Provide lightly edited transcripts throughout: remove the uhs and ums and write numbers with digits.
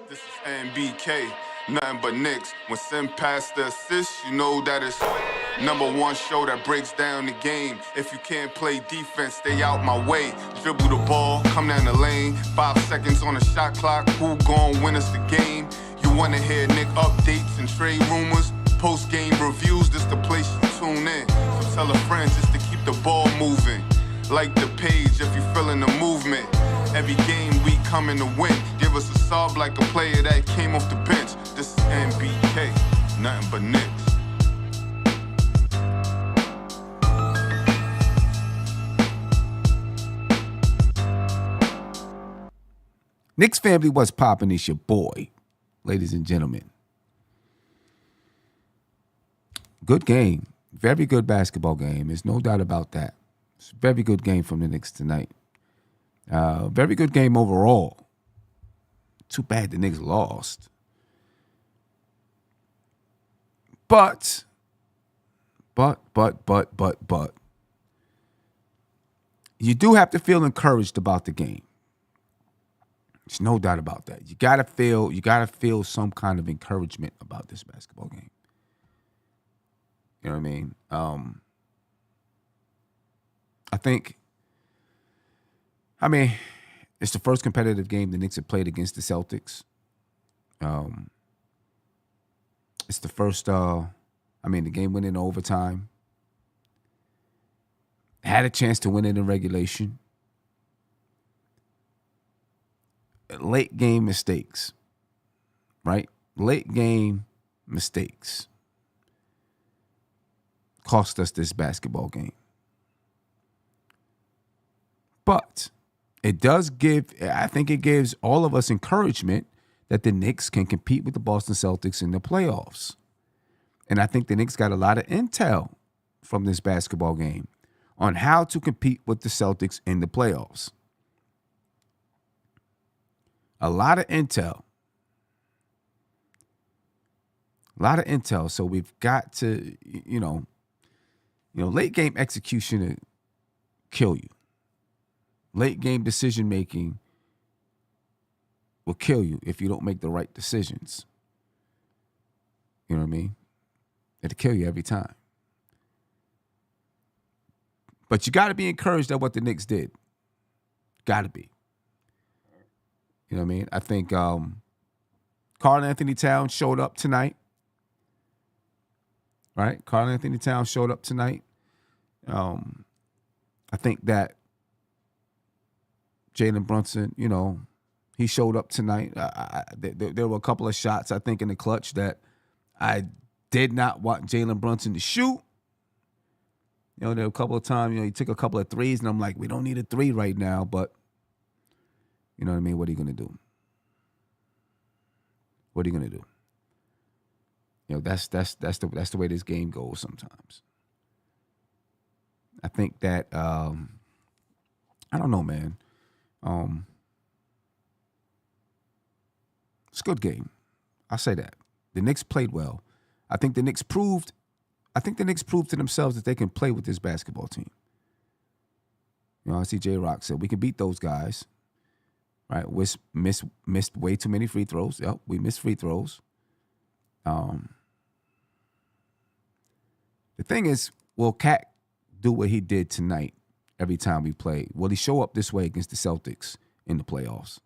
This is NBK, nothing but Knicks. When Sim passed the assist, you know that it's #1 show that breaks down the game. If you can't play defense, stay out my way. Dribble the ball, come down the lane. 5 seconds on the shot clock, who gon' win us the game? You wanna hear Nick updates and trade rumors? Postgame reviews, this the place you tune in. So tell a friend just to keep the ball moving. Like the page if you feeling the movement. Every game we coming to win. Give us a sub like a player that came off the bench. This is NBK, nothing but Knicks. Knicks family, what's poppin'? It's your boy, ladies and gentlemen. Good game. Very good basketball game. There's no doubt about that. It's a very good game from the Knicks tonight. Very good game overall. Too bad the Knicks lost. But. You do have to feel encouraged about the game. There's no doubt about that. You gotta feel some kind of encouragement about this basketball game. You know what I mean? I mean, it's the first competitive game the Knicks have played against the Celtics. It's the first, the game went in overtime. Had a chance to win it in regulation. Late game mistakes, right? Late game mistakes cost us this basketball game. But it gives all of us encouragement that the Knicks can compete with the Boston Celtics in the playoffs. And I think the Knicks got a lot of intel from this basketball game on how to compete with the Celtics in the playoffs. A lot of intel. So we've got to, late game execution will kill you. Late game decision making will kill you if you don't make the right decisions. You know what I mean? It'll kill you every time. But you got to be encouraged at what the Knicks did. Got to be. You know what I mean? I think Karl-Anthony Towns showed up tonight. Right? Karl-Anthony Towns showed up tonight. I think that Jalen Brunson, he showed up tonight. There were a couple of shots, I think, in the clutch that I did not want Jalen Brunson to shoot. There were a couple of times, he took a couple of threes, and I'm like, we don't need a three right now, but you know what I mean? What are you going to do? What are you going to do? That's the way this game goes sometimes. I think that I don't know, man. It's a good game. I'll say that. The Knicks played well. I think the Knicks proved to themselves that they can play with this basketball team. I see J-Rock said we can beat those guys. Right, we missed way too many free throws. Yep, we missed free throws. The thing is, will Cat do what he did tonight every time we play? Will he show up this way against the Celtics in the playoffs?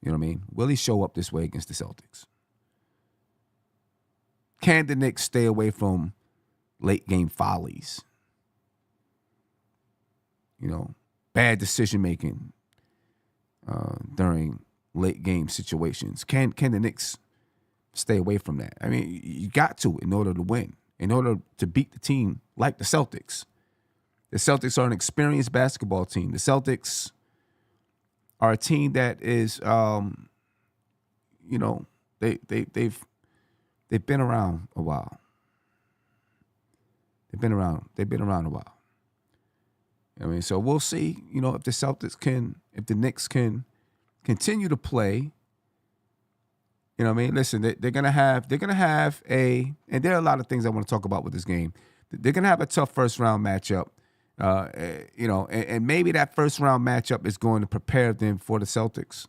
You know what I mean? Will he show up this way against the Celtics? Can the Knicks stay away from late game follies? Bad decision making. During late game situations. Can the Knicks stay away from that? I mean, you got to in order to win, in order to beat the team like the Celtics. The Celtics are an experienced basketball team. The Celtics are a team that is, they've been around a while. They've been around a while. So we'll see, if the Knicks can continue to play. Listen, they're gonna have and there are a lot of things I want to talk about with this game. They're gonna have a tough first round matchup. And maybe that first round matchup is going to prepare them for the Celtics.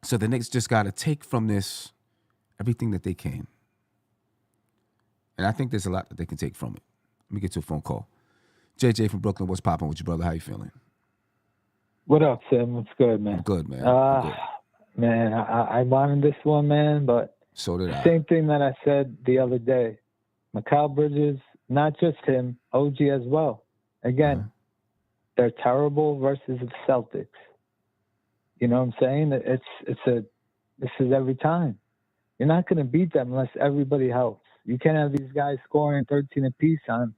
So the Knicks just got to take from this everything that they can. And I think there's a lot that they can take from it. Let me get to a phone call. JJ from Brooklyn, what's popping with you, brother? How you feeling? What up, Tim? What's good, man? I'm good, man. I'm good. Man, I wanted this one, man, but So did I. same thing that I said the other day. Mikal Bridges, not just him, OG as well. Again, they're terrible versus the Celtics. You know what I'm saying? This is every time. You're not going to beat them unless everybody helps. You can't have these guys scoring 13 apiece on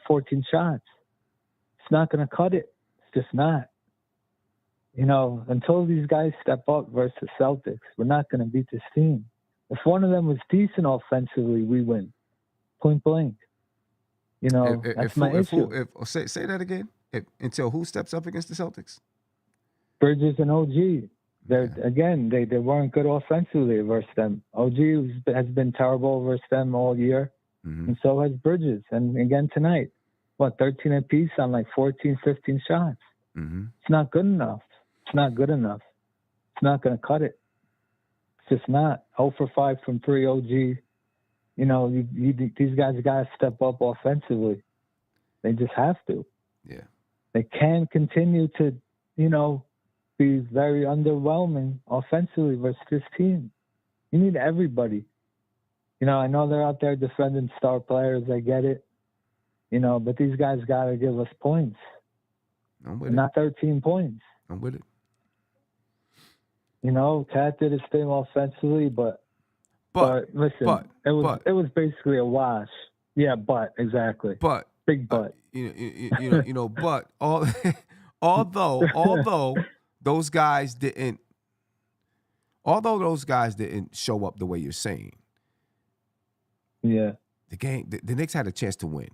14 shots. It's not going to cut it. It's just not. You know, until these guys step up versus the Celtics, we're not going to beat this team. If one of them was decent offensively, we win. Point blank. You know, that's my issue. Say that again. Until who steps up against the Celtics? Bridges and OG. Again, they weren't good offensively versus them. OG has been terrible versus them all year, and so has Bridges. And again tonight, 13 apiece on like 14, 15 shots. It's not good enough. It's not good enough. It's not going to cut it. It's just not. 0 for 5 from 3 OG. You know, these guys got to step up offensively. They just have to. Yeah. They can't continue to, you know, be very underwhelming offensively versus this team. You need everybody. You know, I know they're out there defending star players. I get it. You know, but these guys got to give us points. Not 13 points. I'm with it. You know, Cat did his thing offensively, but listen, it was basically a wash. Yeah, exactly. Big but. But although those guys didn't show up the way you're saying. Yeah. The Knicks had a chance to win.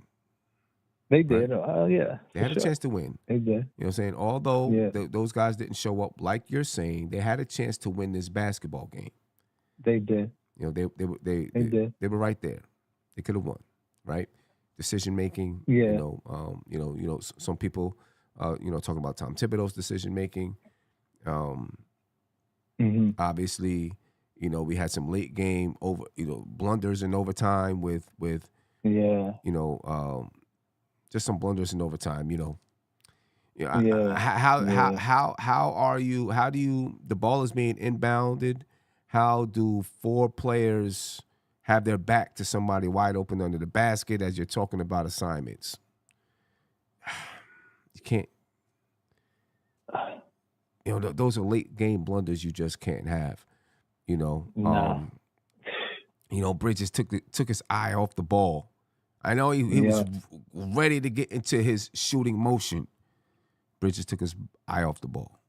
They did. Oh, yeah. They had a chance to win. They did. You know what I'm saying? Although those guys didn't show up like you're saying, they had a chance to win this basketball game. They did. You know, they were right there. They could have won, right? Decision making. Yeah. Some people, talking about Tom Thibodeau's decision making. Obviously, we had some late game blunders in overtime with just some blunders in overtime. How do you? The ball is being inbounded. How do 4 players have their back to somebody wide open under the basket as you're talking about assignments? You can't. Those are late game blunders you just can't have. Bridges took his eye off the ball. I know he was ready to get into his shooting motion. Bridges took his eye off the ball.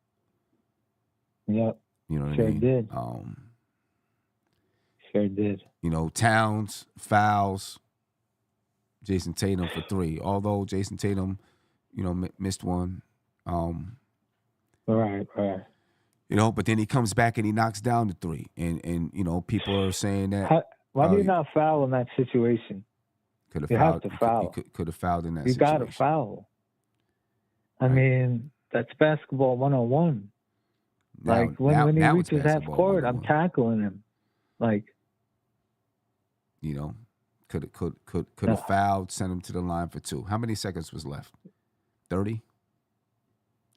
Yep. You know what I mean? Did. Sure did. Towns, fouls. Jason Tatum for 3. Although Jason Tatum, missed one. Right. But then he comes back and he knocks down the 3. And people are saying that. Why do you not foul in that situation? Could have fouled. Have to foul. Could have fouled in that situation. You got to foul. I mean, that's basketball 101. When he reaches half court, I'm tackling him. Could have fouled, sent him to the line for 2. How many seconds was left? 30?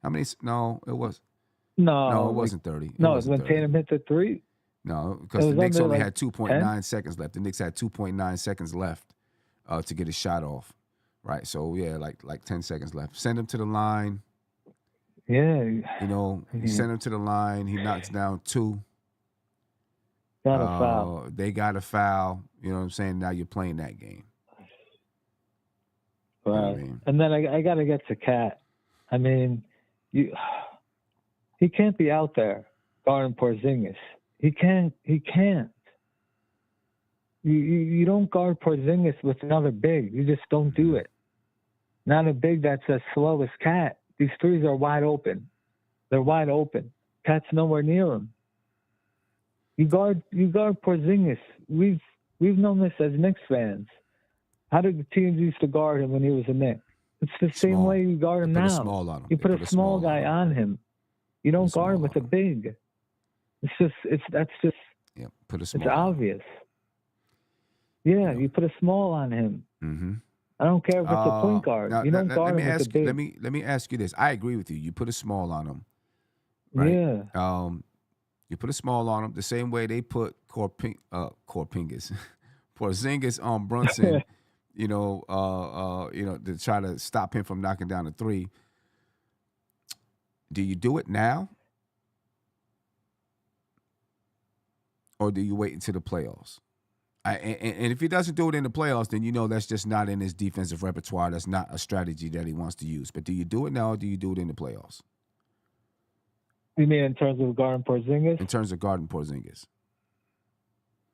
How many? No, it was. No, it wasn't 30. It was when Tatum hit the 3. No, because the Knicks only had 2.9 seconds left. The Knicks had 2.9 seconds left to get a shot off. Right, so yeah, like 10 seconds left. Send him to the line. Yeah. You send him to the line. He knocks down 2. Got a foul. They got a foul. You know what I'm saying? Now you're playing that game. Right. You know what I mean? And then I got to get to Cat. I mean, he can't be out there guarding Porzingis. He can't. You don't guard Porzingis with another big. You just don't do it. Not a big that's as slow as Cat. These threes are wide open. They're wide open. Cat's nowhere near him. You guard Porzingis. We've known this as Knicks fans. How did the teams used to guard him when he was a Knick? It's the same way you guard him now. You put a small guy on him. You don't guard him with a big. That's just Yeah, put a it's small. obvious. Yeah, you put a small on him. Mm-hmm. I don't care if it's a point guard. Now, You don't let guard me him with the ask you. big. Let me ask you this. I agree with you. You put a small on him, right? Yeah. You put a small on him the same way they put Porzingis on Brunson. To try to stop him from knocking down a three. Do you do it now, or do you wait until the playoffs? And if he doesn't do it in the playoffs, then that's just not in his defensive repertoire. That's not a strategy that he wants to use. But do you do it now, or do you do it in the playoffs? You mean in terms of guarding Porzingis? In terms of guarding Porzingis.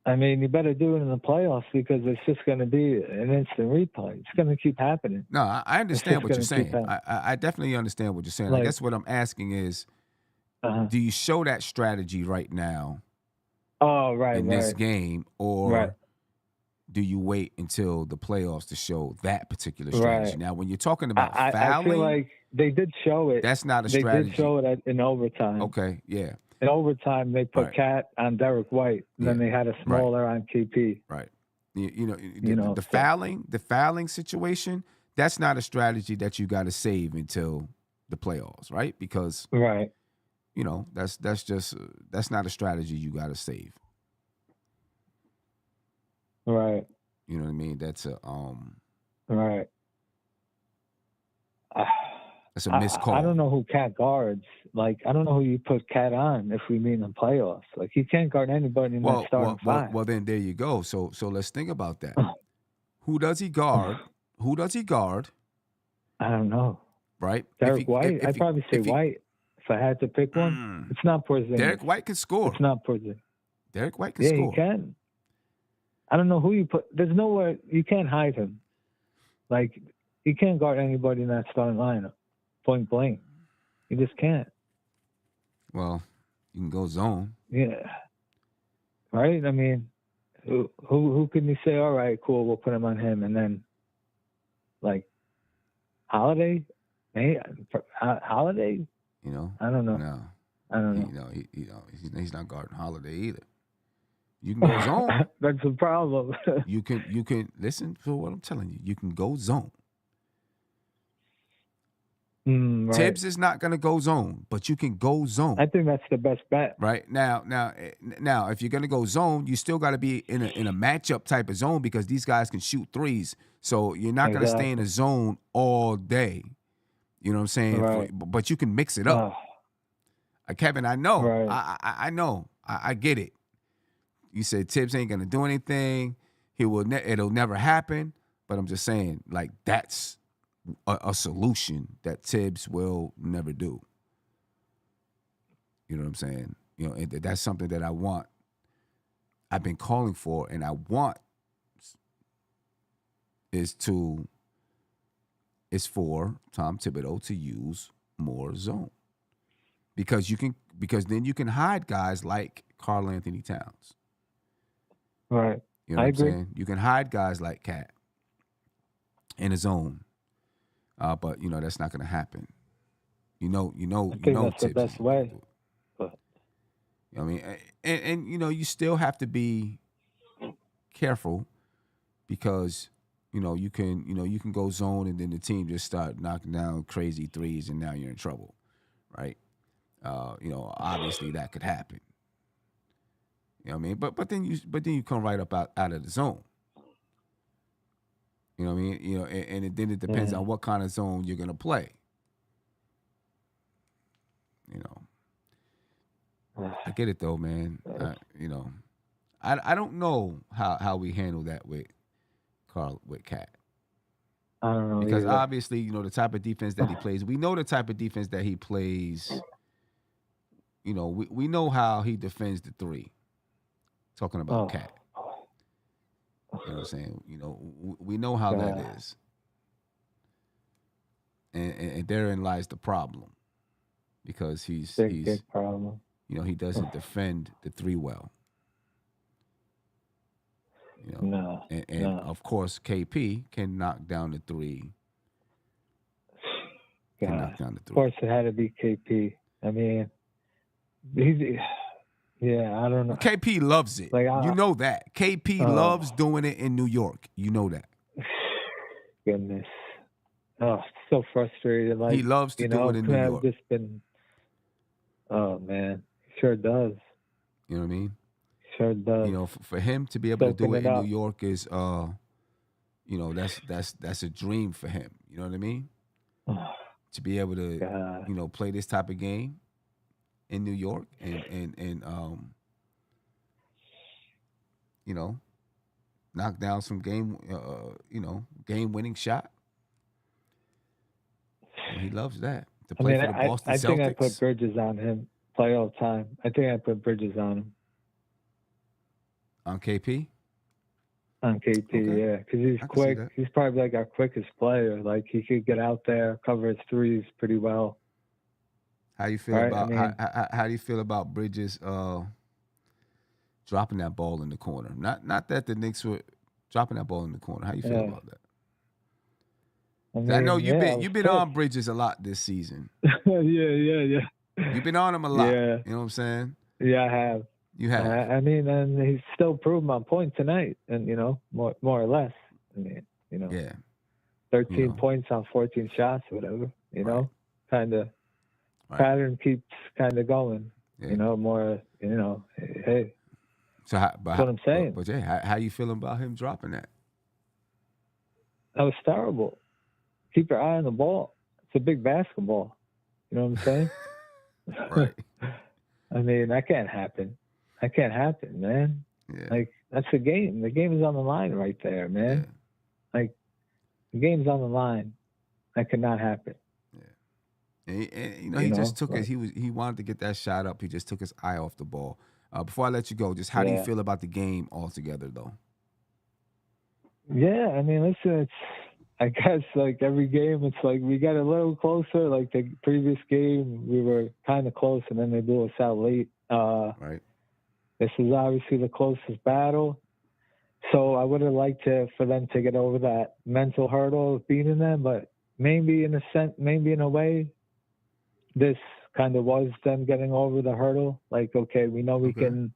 I mean, you better do it in the playoffs because it's just going to be an instant replay. It's going to keep happening. No, I understand what you're saying. I definitely understand what you're saying. I guess what I'm asking is, do you show that strategy right now? Oh, right, in this game, or do you wait until the playoffs to show that particular strategy? Now, when you're talking about fouling, I feel like they did show it. That's not a strategy. They did show it in overtime. Okay, yeah. In overtime, they put Cat on Derek White, and then they had a smaller on KP. Right. The fouling situation, that's not a strategy that you got to save until the playoffs, right? Because that's not a strategy you got to save. Right. You know what I mean? That's a right. That's a missed call. I don't know who Cat guards. I don't know who you put Cat on if we meet in the playoffs. He can't guard anybody in that starting five. Well, then there you go. So let's think about that. Who does he guard? Who does he guard? I don't know. Right? Derek White? I'd probably say White. If I had to pick one, it's not Porzingis. Derek White can score. It's not Porzingis. Derek White can score. Yeah, he can. I don't know who you put. There's nowhere you can't hide him. He can't guard anybody in that starting lineup, point blank. You just can't. Well, you can go zone. Yeah. Right. I mean, who can you say? All right, cool. We'll put him on him, and then Holiday. Hey, Holiday. I don't know. No, I don't know. He's not guarding Holiday either. You can go zone. That's the problem. You can listen to what I'm telling you. You can go zone. Right. Tibbs is not going to go zone, but you can go zone. I think that's the best bet. Right now, if you're going to go zone, you still got to be in a matchup type of zone because these guys can shoot threes. So you're not going to stay in a zone all day. You know what I'm saying? Right. But you can mix it up. Kevin, I know. Right. I know. I get it. You said Tibbs ain't going to do anything. It'll never happen. But I'm just saying, that's a solution that Tibbs will never do. You know what I'm saying? And that's something that I want. I've been calling for, and I want is for Tom Thibodeau to use more zone. Because then you can hide guys like Karl Anthony Towns. Right. You know what I'm saying? You can hide guys like Cat in a zone. But that's not going to happen. I think that's the best way. You know what I mean? And you still have to be careful because you can go zone and then the team just start knocking down crazy threes and now you're in trouble, right? Obviously that could happen. You know what I mean? But then you come right up out of the zone. You know what I mean? And then it depends on what kind of zone you're gonna play. I get it though, man. I don't know how we handle that with Cat. I don't know because either. obviously the type of defense that he plays. We know the type of defense that he plays. We know how he defends the three. Talking about Cat. You know what I'm saying? We know how that is. And therein lies the problem. Because he's big problem. He doesn't defend the three well. No. And of course KP can knock down the three. Of course it had to be KP. I mean, Yeah, I don't know. KP loves it. Like, You know that. KP loves doing it in New York. You know that. Goodness. Oh, so frustrated. Like, He loves to do it in could New have York. just been. Oh man, sure does. You know what I mean? Sure does. You know, for him to be able to do Soaking it it in New up. York is, you know, that's a dream for him. You know what I mean? Oh, To be able to, God. you know, play this type of game in New York and you know, knock down some game winning shot. You know, he loves that. To I play mean, for the Boston I think I put Celtics Bridges on him. Play all the time. I think I put Bridges on him. on KP. On KP, Okay. yeah, because he's I can see quick. that. He's probably like our quickest player. Like he could get out there, cover his threes pretty well. How you feel Right? I about mean, how do you feel about Bridges dropping that ball in the corner? Not that the Knicks were dropping that ball in the corner. How you feel yeah. about that? I 'Cause I know mean, yeah, I was you've been on Bridges a lot this season. pissed. Yeah. You've been on him a lot. Yeah, You know what I'm saying? yeah, I have. You have. I mean, and he's still proved my point tonight, and more or less. I mean, Yeah. 13 You know. points on 14 shots, whatever. Right. Kind of Right. pattern keeps kind of going. Yeah. More. Hey, So that's what I'm saying. But yeah, how you feeling about him dropping that? That was terrible. Keep your eye on the ball. It's a big basketball. You know what I'm saying? Right. I mean, that can't happen. That can't happen, man. Yeah. Like, that's the game. The game is on the line right there, man. Yeah. Like, the game's on the line. That could not happen. And he just took his he wanted to get that shot up. He just took his eye off the ball. Before I let you go, just how do you feel about the game altogether, though? Yeah, I mean, listen, I guess like every game, it's like we got a little closer. Like the previous game, we were kind of close, and then they blew us out late. Right. This is obviously the closest battle. So I would have liked for them to get over that mental hurdle of beating them, but maybe in a way, this kind of was them getting over the hurdle. Like, okay, we know we can,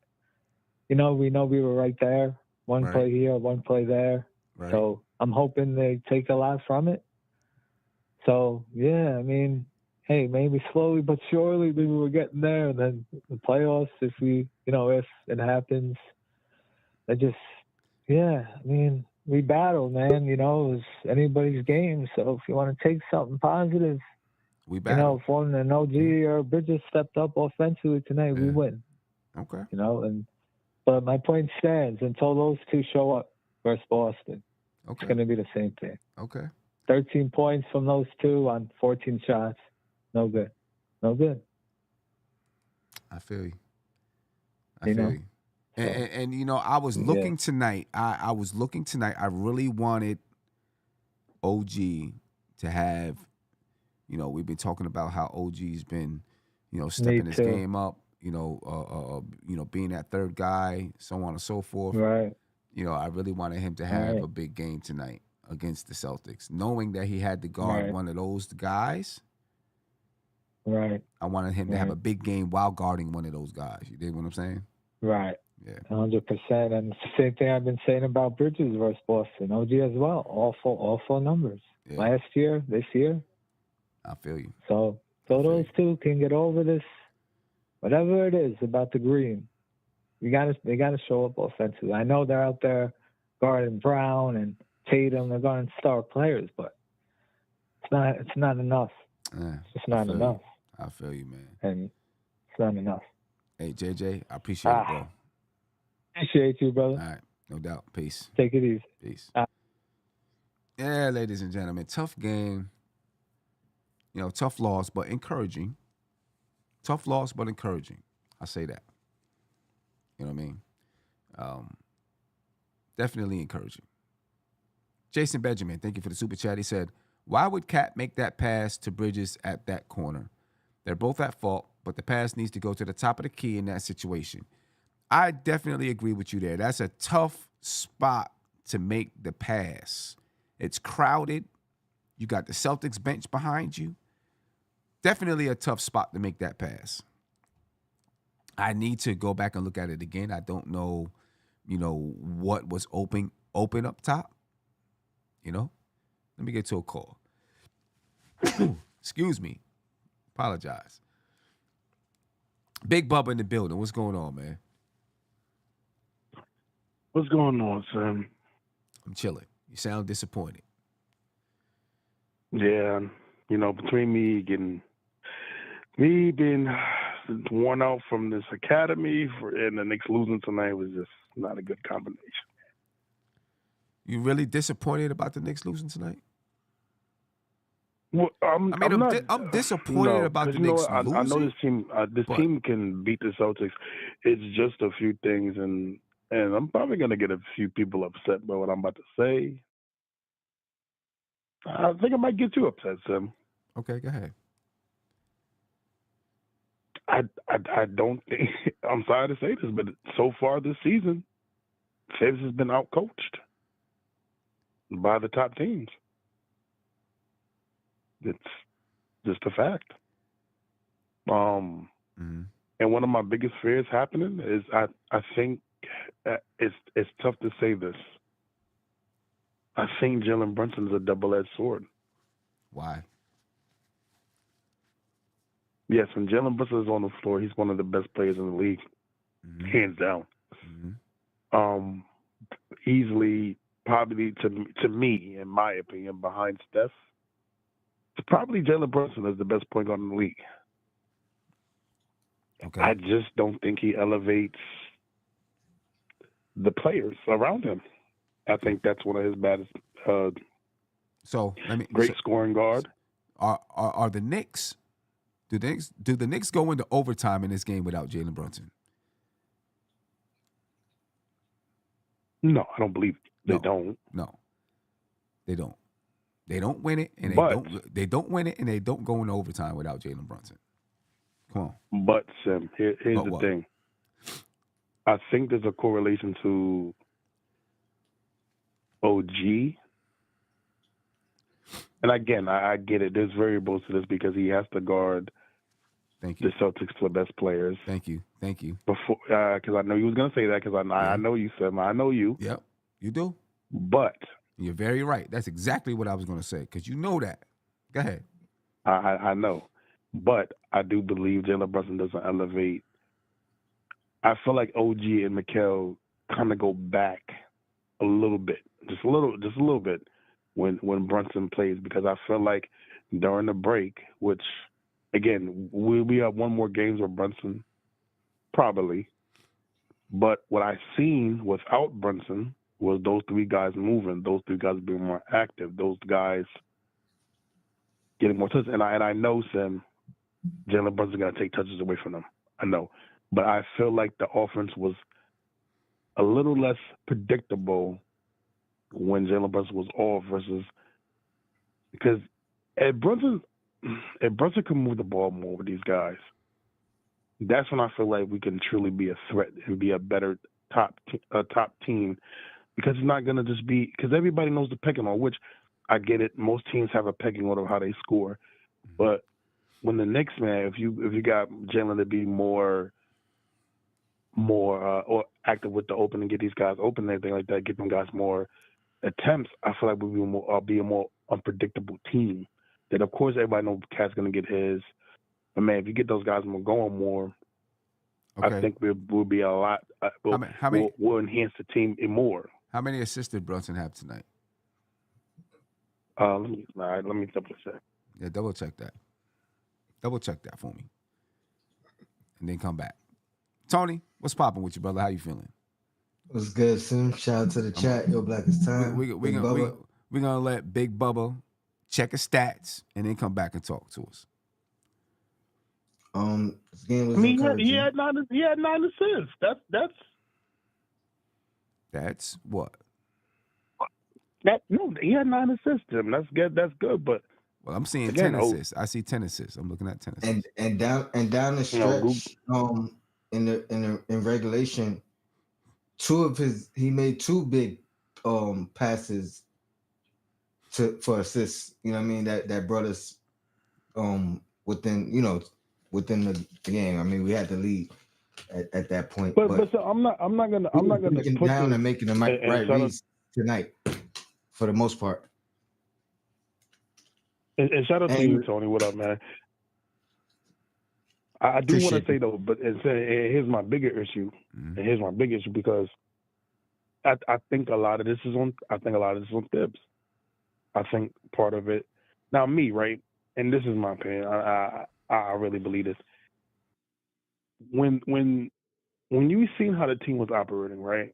we know we were right there. One play here, one play there. Right. So I'm hoping they take a lot from it. So yeah, I mean, hey, maybe slowly but surely maybe we're getting there. And then the playoffs, if it happens, I mean, we battle, man. It's anybody's game. So if you want to take something positive, we battle. If one an OG or Bridges stepped up offensively tonight, we win. Okay. But my point stands until those two show up versus Boston. Okay. It's going to be the same thing. Okay. 13 points from those two on 14 shots. No good. No good. I feel you. I feel you. And I was looking tonight. I was looking tonight. I really wanted OG to have, we've been talking about how OG's been, stepping his game up, being that third guy, so on and so forth. Right. I really wanted him to have a big game tonight against the Celtics, knowing that he had to guard one of those guys. Right. I wanted him to have a big game while guarding one of those guys. You dig what I'm saying? Right. Yeah. 100%. And it's the same thing I've been saying about Bridges versus Boston. OG as well. Awful numbers. Yeah. Last year, this year. I feel you. So those two can get over this, whatever it is about the green. They gotta show up offensively. I know they're out there guarding Brown and Tatum. They're guarding star players, but it's not enough. It's just not enough. I feel you, man. And it's not enough. Hey, JJ, I appreciate it, bro. Appreciate you, brother. All right, no doubt. Peace. Take it easy. Peace. Yeah, ladies and gentlemen, tough game. Tough loss, but encouraging. Tough loss, but encouraging. I say that. You know what I mean? Definitely encouraging. Jason Benjamin, thank you for the super chat. He said, why would Cat make that pass to Bridges at that corner? They're both at fault, but the pass needs to go to the top of the key in that situation. I definitely agree with you there. That's a tough spot to make the pass. It's crowded. You got the Celtics bench behind you. Definitely a tough spot to make that pass. I need to go back and look at it again. I don't know, what was open up top. Let me get to a call. Excuse me. Apologize. Big Bubba in the building. What's going on, man? What's going on, Sam? I'm chilling. You sound disappointed. Yeah, between me being worn out from this academy and the Knicks losing tonight was just not a good combination. You really disappointed about the Knicks losing tonight? Well, I'm not. I'm disappointed about the Knicks losing. I know this team. Team can beat the Celtics. It's just a few things, and I'm probably gonna get a few people upset by what I'm about to say. I think I might get you upset, Sam. Okay, go ahead. I don't think. I'm sorry to say this, but so far this season, Fibs has been outcoached by the top teams. It's just a fact. And one of my biggest fears happening is I think it's tough to say this. I think Jalen Brunson is a double-edged sword. Why? Yes, when Jalen Brunson is on the floor, he's one of the best players in the league, hands down. Easily, probably to me, in my opinion, behind Steph, it's probably Jalen Brunson is the best point guard in the league. Okay. I just don't think he elevates the players around him. I think that's one of his baddest. Great scoring guard. Are the Knicks? Do the Knicks go into overtime in this game without Jalen Brunson? No, I don't believe they don't. No, they don't. They don't win it, and they don't win it, and they don't go into overtime without Jalen Brunson. Come on. But Sam, here's the thing. I think there's a correlation to OG. And again, I get it. There's variables to this because he has to guard the Celtics to the best players. Thank you. Before, because I know you was gonna say that because I know you, Sam. I know you. Yep, you do. But you're very right. That's exactly what I was gonna say because you know that. Go ahead. I know, but I do believe Jalen Brunson doesn't elevate. I feel like OG and Mikal kind of go back a little bit, just a little bit when Brunson plays because I feel like during the break, which again we have one more games with Brunson, probably, but what I seen without Brunson was those three guys moving, those three guys being more active, those guys getting more touches, and I know Sam, Jalen Brunson's gonna take touches away from them. I know. But I feel like the offense was a little less predictable when Jalen Brunson was off versus because if Brunson can move the ball more with these guys, that's when I feel like we can truly be a threat and be a better top team because it's not going to just be because everybody knows the pecking order, which I get it. Most teams have a pecking order of how they score, but when the Knicks, man, if you got Jalen to be more or active with the open and get these guys open and everything like that, get them guys more attempts, I feel like we'll be a more unpredictable team. That of course everybody knows Cat's gonna get his, but man, if you get those guys going more, I think we'll be a lot. We'll enhance the team more. How many assists did Brunson have tonight? Let me double check. Yeah, double check that. Double check that for me, and then come back. Tony, what's popping with you, brother? How you feeling? What's good, Sim? Shout out to the chat. Yo, Black is time. We're gonna let Big Bubba check his stats and then come back and talk to us. This game was encouraging. He had 9 assists. That's what? He had 9 assists, Jim. That's good. That's good. But I'm seeing 10 assists. I see 10 assists. I'm looking at 10 assists. And down the stretch, in regulation, he made 2 big passes for assists. You know what I mean? That brought us within the game. I mean, we had the lead. at that point. But so I'm not gonna breaking put down this and making the right shout out, reads tonight for the most part. and shout out to And you, Tony. What up, man? I do want to appreciate say it. though, but and here's my bigger issue, and here's my big issue because I think a lot of this is on Tibbs. I think part of it. Now me, right, and this is my opinion. I really believe this. When you seen how the team was operating, right,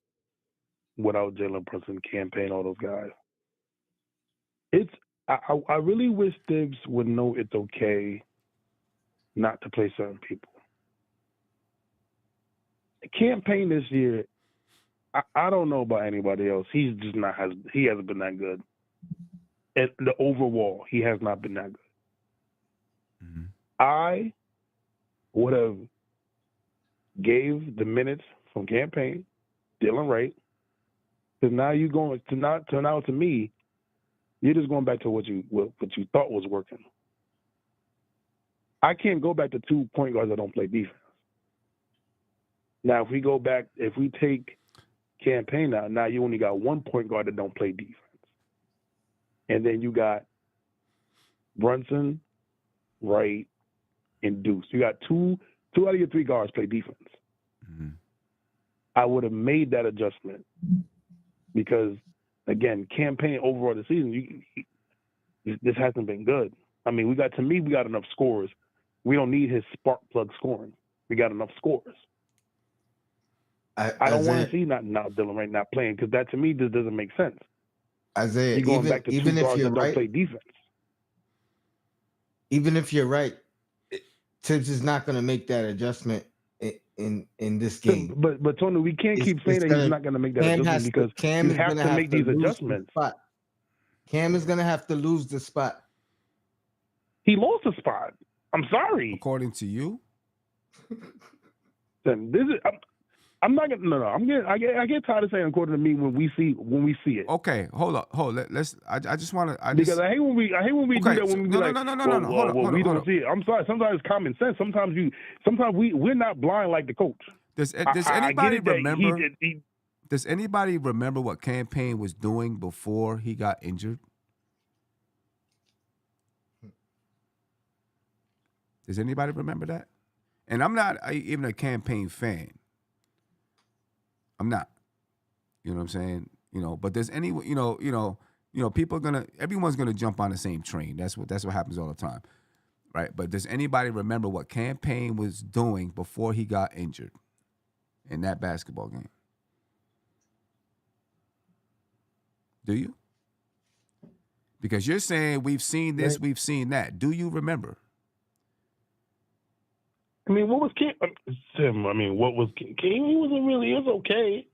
without Jalen Brunson, campaign, all those guys, I really wish Tibbs would know it's okay not to play certain people. The campaign this year, I don't know about anybody else. He hasn't been that good. And the overall, he has not been that good. Mm-hmm. I would have gave the minutes from campaign, Dylan Wright, because now you're going to me, you're just going back to what you thought was working. I can't go back to 2 point guards that don't play defense. Now, if we take campaign out, now you only got 1 point guard that don't play defense. And then you got Brunson, Wright, and Deuce. You got two out of your 3 guards play defense. Mm-hmm. I would have made that adjustment because, again, campaign overall the season, this hasn't been good. I mean, we got enough scores. We don't need his spark plug scoring. We got enough scores. I don't want to see now Dylan Wright not playing because that to me just doesn't make sense. Isaiah, You're going back to 2 guards that don't play defense. Even if you're right, Tibbs is not going to make that adjustment in this game. But Tony, we can't keep saying that he's not going to make that adjustment because you have to make these adjustments. Cam is going to have to lose the spot. He lost the spot. I'm sorry. According to you? Then this is. I'm not gonna. No. I get tired of saying according to me when we see it. Okay, hold up. Let's. I just want to. Because I hate when we do that when we no. Hold on. We don't see it. I'm sorry. Sometimes it's common sense. Sometimes we're not blind like the coach. Does anybody remember? Does anybody remember what campaign was doing before he got injured? Does anybody remember that? And I'm not even a campaign fan. I'm not. You know what I'm saying? But there's everyone's gonna jump on the same train. That's what happens all the time. Right? But does anybody remember what campaign was doing before he got injured in that basketball game? Do you? Because you're saying we've seen this, we've seen that. Do you remember? I mean, what was Cam? What was Cam? He wasn't really. It was okay.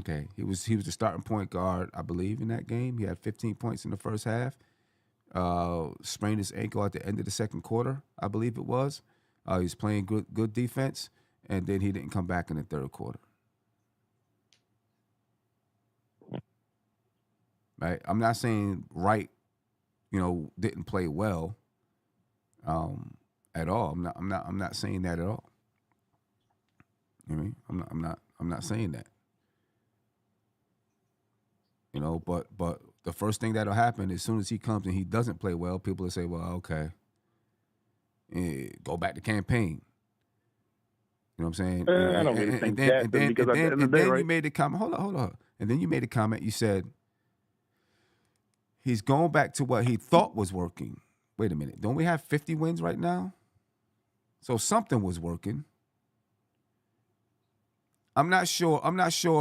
Okay, he was the starting point guard, I believe, in that game. He had 15 points in the first half. Sprained his ankle at the end of the second quarter, I believe it was. He was playing good defense, and then he didn't come back in the third quarter. Right? I'm not saying Wright, didn't play well. At all. I'm not saying that at all. You know what I mean? I'm not saying that. But the first thing that'll happen as soon as he comes and he doesn't play well, people will say, well, okay, go back to campaign. You know what I'm saying? I don't really think that because at the end of the day, right? You made the comment. Hold on. And then you made a comment. You said he's going back to what he thought was working. Wait a minute. Don't we have 50 wins right now? So something was working. I'm not sure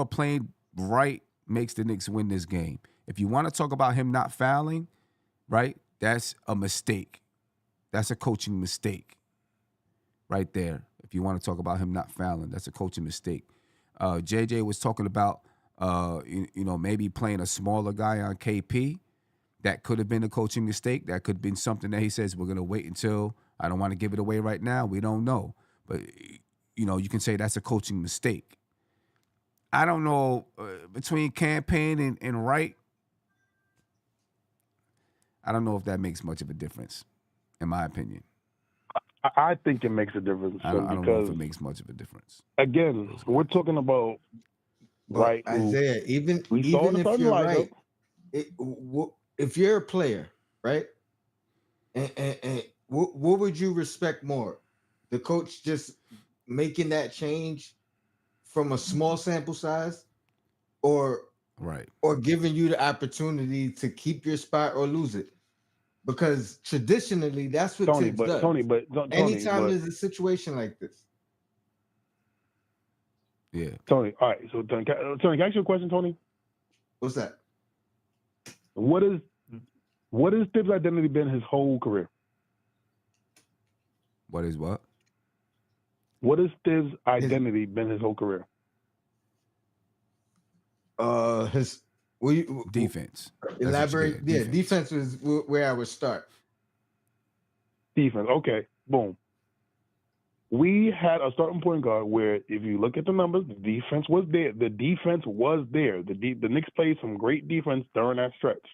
playing right makes the Knicks win this game. If you want to talk about him not fouling, right, that's a mistake. That's a coaching mistake right there. If you want to talk about him not fouling, that's a coaching mistake. JJ was talking about, maybe playing a smaller guy on KP. That could have been a coaching mistake. That could have been something that he says, we're going to wait until, I don't want to give it away right now. We don't know. But, you can say that's a coaching mistake. I don't know, between campaign and Wright, I don't know if that makes much of a difference, in my opinion. I think it makes a difference. I don't know if it makes much of a difference. Again, we're talking about right. Isaiah, even if you're right, if you're a player, right, and what would you respect more? The coach just making that change from a small sample size, or giving you the opportunity to keep your spot or lose it? Because traditionally, that's what Tibbs does. Anytime there's a situation like this. Yeah. Tony, all right. So, Tony, can I ask you a question, Tony? What's that? What is Tibbs' identity been his whole career? What is what? What has Tibbs' identity been his whole career? His defense. Elaborate. Yeah, defense was where I would start. Defense. Okay. Boom. We had a starting point guard where, if you look at the numbers, the defense was there. The defense was there. The Knicks played some great defense during that stretch.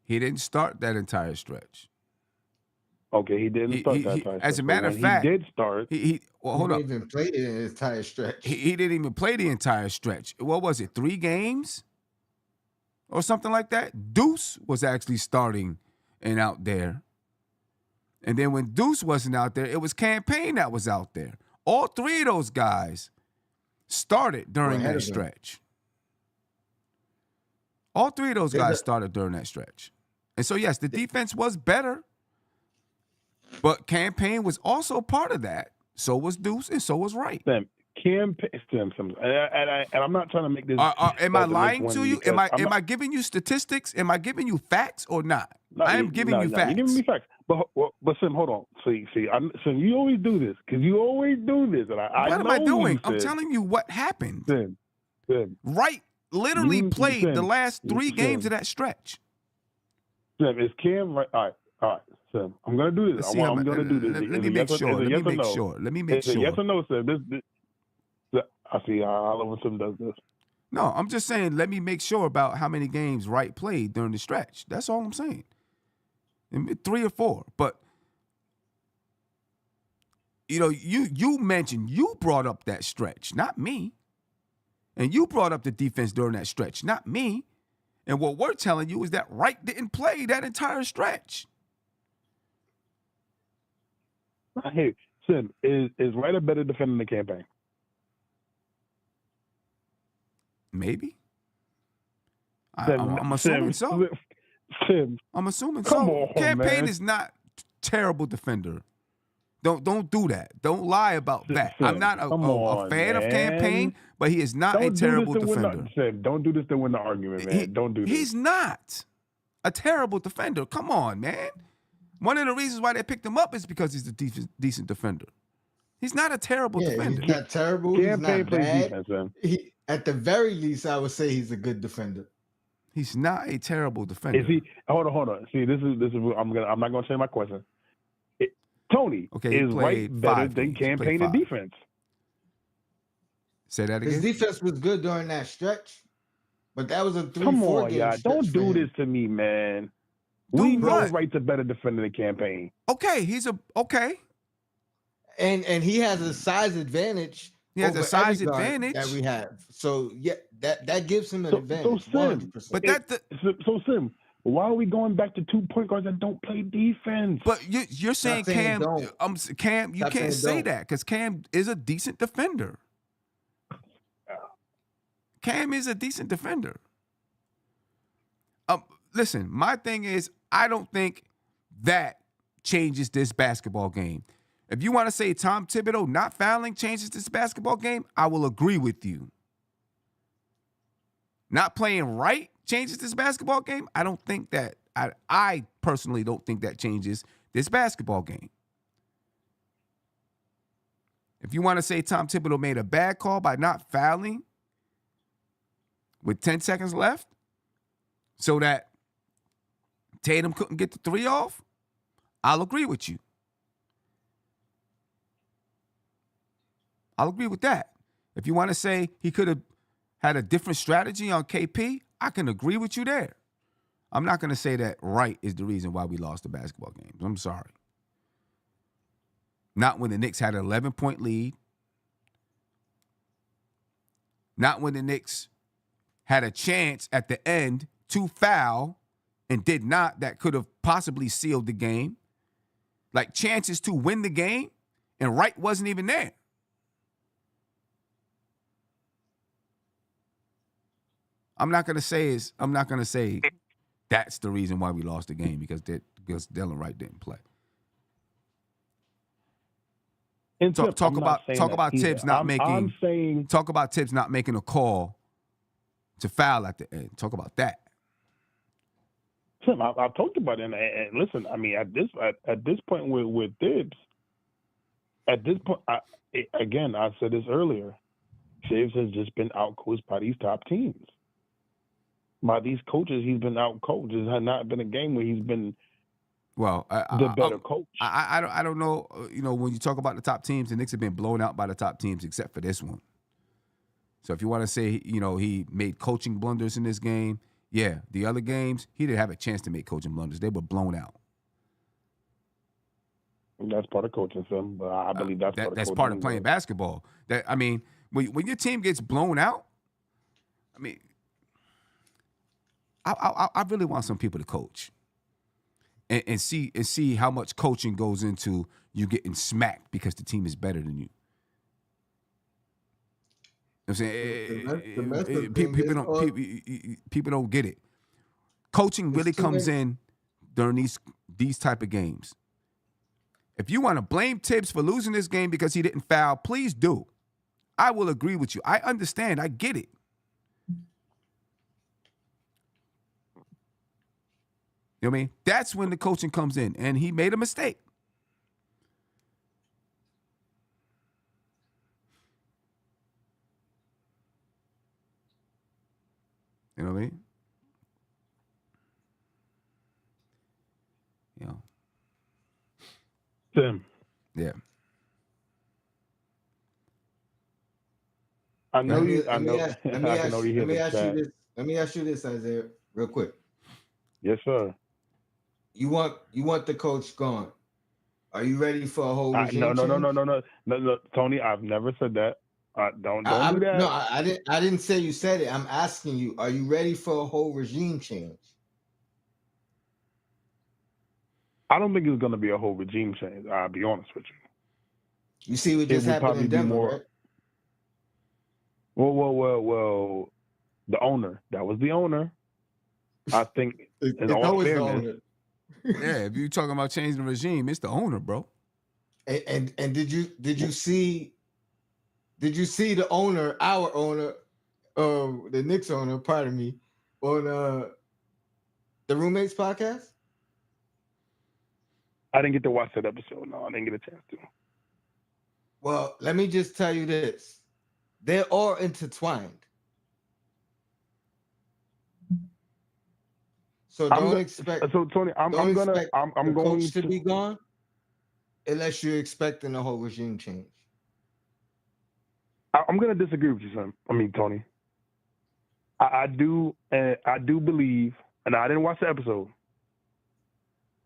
He didn't start that entire stretch. Okay, he didn't start that entire stretch. As a matter of fact, he did start. Hold up. He didn't even play the entire stretch. He didn't even play the entire stretch. What was it, 3 games? Or something like that? Deuce was actually starting and out there. And then when Deuce wasn't out there, it was Campaign that was out there. All 3 of those guys started during that stretch. All 3 of those guys started during that stretch. And so, yes, the defense was better. But Campaign was also part of that. So was Deuce, and so was Wright. And I'm not trying to make this. Am I lying to you? Am I giving you statistics? Am I giving you facts or not? I am giving you facts. You're giving me facts. But Sim, hold on. Sim, you always do this because you always do this. And what am I doing? I'm telling you what happened. Sim. Wright literally played the last 3 games of that stretch. Sim, is Cam right? All right. Sim, I'm gonna do this. I'm gonna do this. Let me make sure. Let me make sure. Yes or no, Sim? I see. I love when Sim does this. No, I'm just saying. Let me make sure about how many games Wright played during the stretch. That's all I'm saying. 3 or 4, but you mentioned, you brought up that stretch, not me, and you brought up the defense during that stretch, not me. And what we're telling you is that Wright didn't play that entire stretch. Hey, Sim, is Wright a better defender than Campaign? Maybe. I'm assuming so. Sim, I'm assuming come so. on, Campaign man. is not terrible defender. Don't do that. Don't lie about that. Sim, I'm not a fan of Campaign, but he is not a terrible defender. Sim, don't do this to win the argument, man. Don't do this. He's not a terrible defender. Come on, man. One of the reasons why they picked him up is because he's a decent defender. He's not a terrible defender. He's not terrible. Campaign he's not bad. Defense, man. At the very least, I would say he's a good defender. He's not a terrible defender. Is he? Hold on. See, this is. I'm not gonna say my question. Tony, is Wright better than Campaign in defense? Say that again. His defense was good during that stretch, but that was a 3-4 game. Come on, y'all. Don't do this to me, man. We know Wright's a better defender than Campaign. Okay, okay. And he has a size advantage. He has a size advantage that we have. So yeah, that gives him an advantage. So Sim, Sim, why are we going back to 2 point guards that don't play defense? But you're saying Cam. Cam, you can't say that because Cam is a decent defender. Cam is a decent defender. Listen, my thing is, I don't think that changes this basketball game. If you want to say Tom Thibodeau not fouling changes this basketball game, I will agree with you. Not playing right changes this basketball game. I don't think that. I personally don't think that changes this basketball game. If you want to say Tom Thibodeau made a bad call by not fouling with 10 seconds left so that Tatum couldn't get the 3 off, I'll agree with you. I'll agree with that. If you want to say he could have had a different strategy on KP, I can agree with you there. I'm not going to say that Wright is the reason why we lost the basketball games. I'm sorry. Not when the Knicks had an 11-point lead. Not when the Knicks had a chance at the end to foul and did not. That could have possibly sealed the game. Like chances to win the game, and Wright wasn't even there. I'm not gonna say that's the reason why we lost the game because Dylan Wright didn't play. And Talk about Tibbs not making a call to foul at the end. Talk about that. Tim, I've talked about it, and listen, I mean, at this point with Tibbs, at this point, I said this earlier, Tibbs has just been outcoached by these top teams. By these coaches, he's been outcoached. It has not been a game where he's been the better coach. I don't know. When you talk about the top teams, the Knicks have been blown out by the top teams except for this one. So if you want to say, he made coaching blunders in this game, yeah. The other games, he didn't have a chance to make coaching blunders. They were blown out. That's part of coaching, Sam. But I believe that's part of playing basketball. When your team gets blown out, I really want some people to coach and see how much coaching goes into you getting smacked because the team is better than you. I'm saying people don't get it. Coaching really comes in during these type of games. If you want to blame Tibbs for losing this game because he didn't foul, please do. I will agree with you. I understand. I get it. You know what I mean? That's when the coaching comes in, and he made a mistake. You know what I mean? Tim. Yeah. Let me ask you this, Isaiah, real quick. Yes, sir. You want the coach gone. Are you ready for a whole regime change? No, Tony, I've never said that. Don't do that. No, I didn't say you said it. I'm asking you, are you ready for a whole regime change? I don't think it's going to be a whole regime change. I'll be honest with you. You see what just happened in Denver, right? Well, the owner. That was the owner. I think in all fairness. Yeah, if you're talking about changing the regime, it's the owner, bro. And did you see the owner, our owner, the Knicks owner, pardon me, on the Roommates podcast? I didn't get to watch that episode. No, I didn't get a chance to. Well, let me just tell you this. They're all intertwined. So don't expect. So Tony, I'm going to be gone unless you're expecting a whole regime change. I'm going to disagree with you, son. Tony. I do believe, and I didn't watch the episode,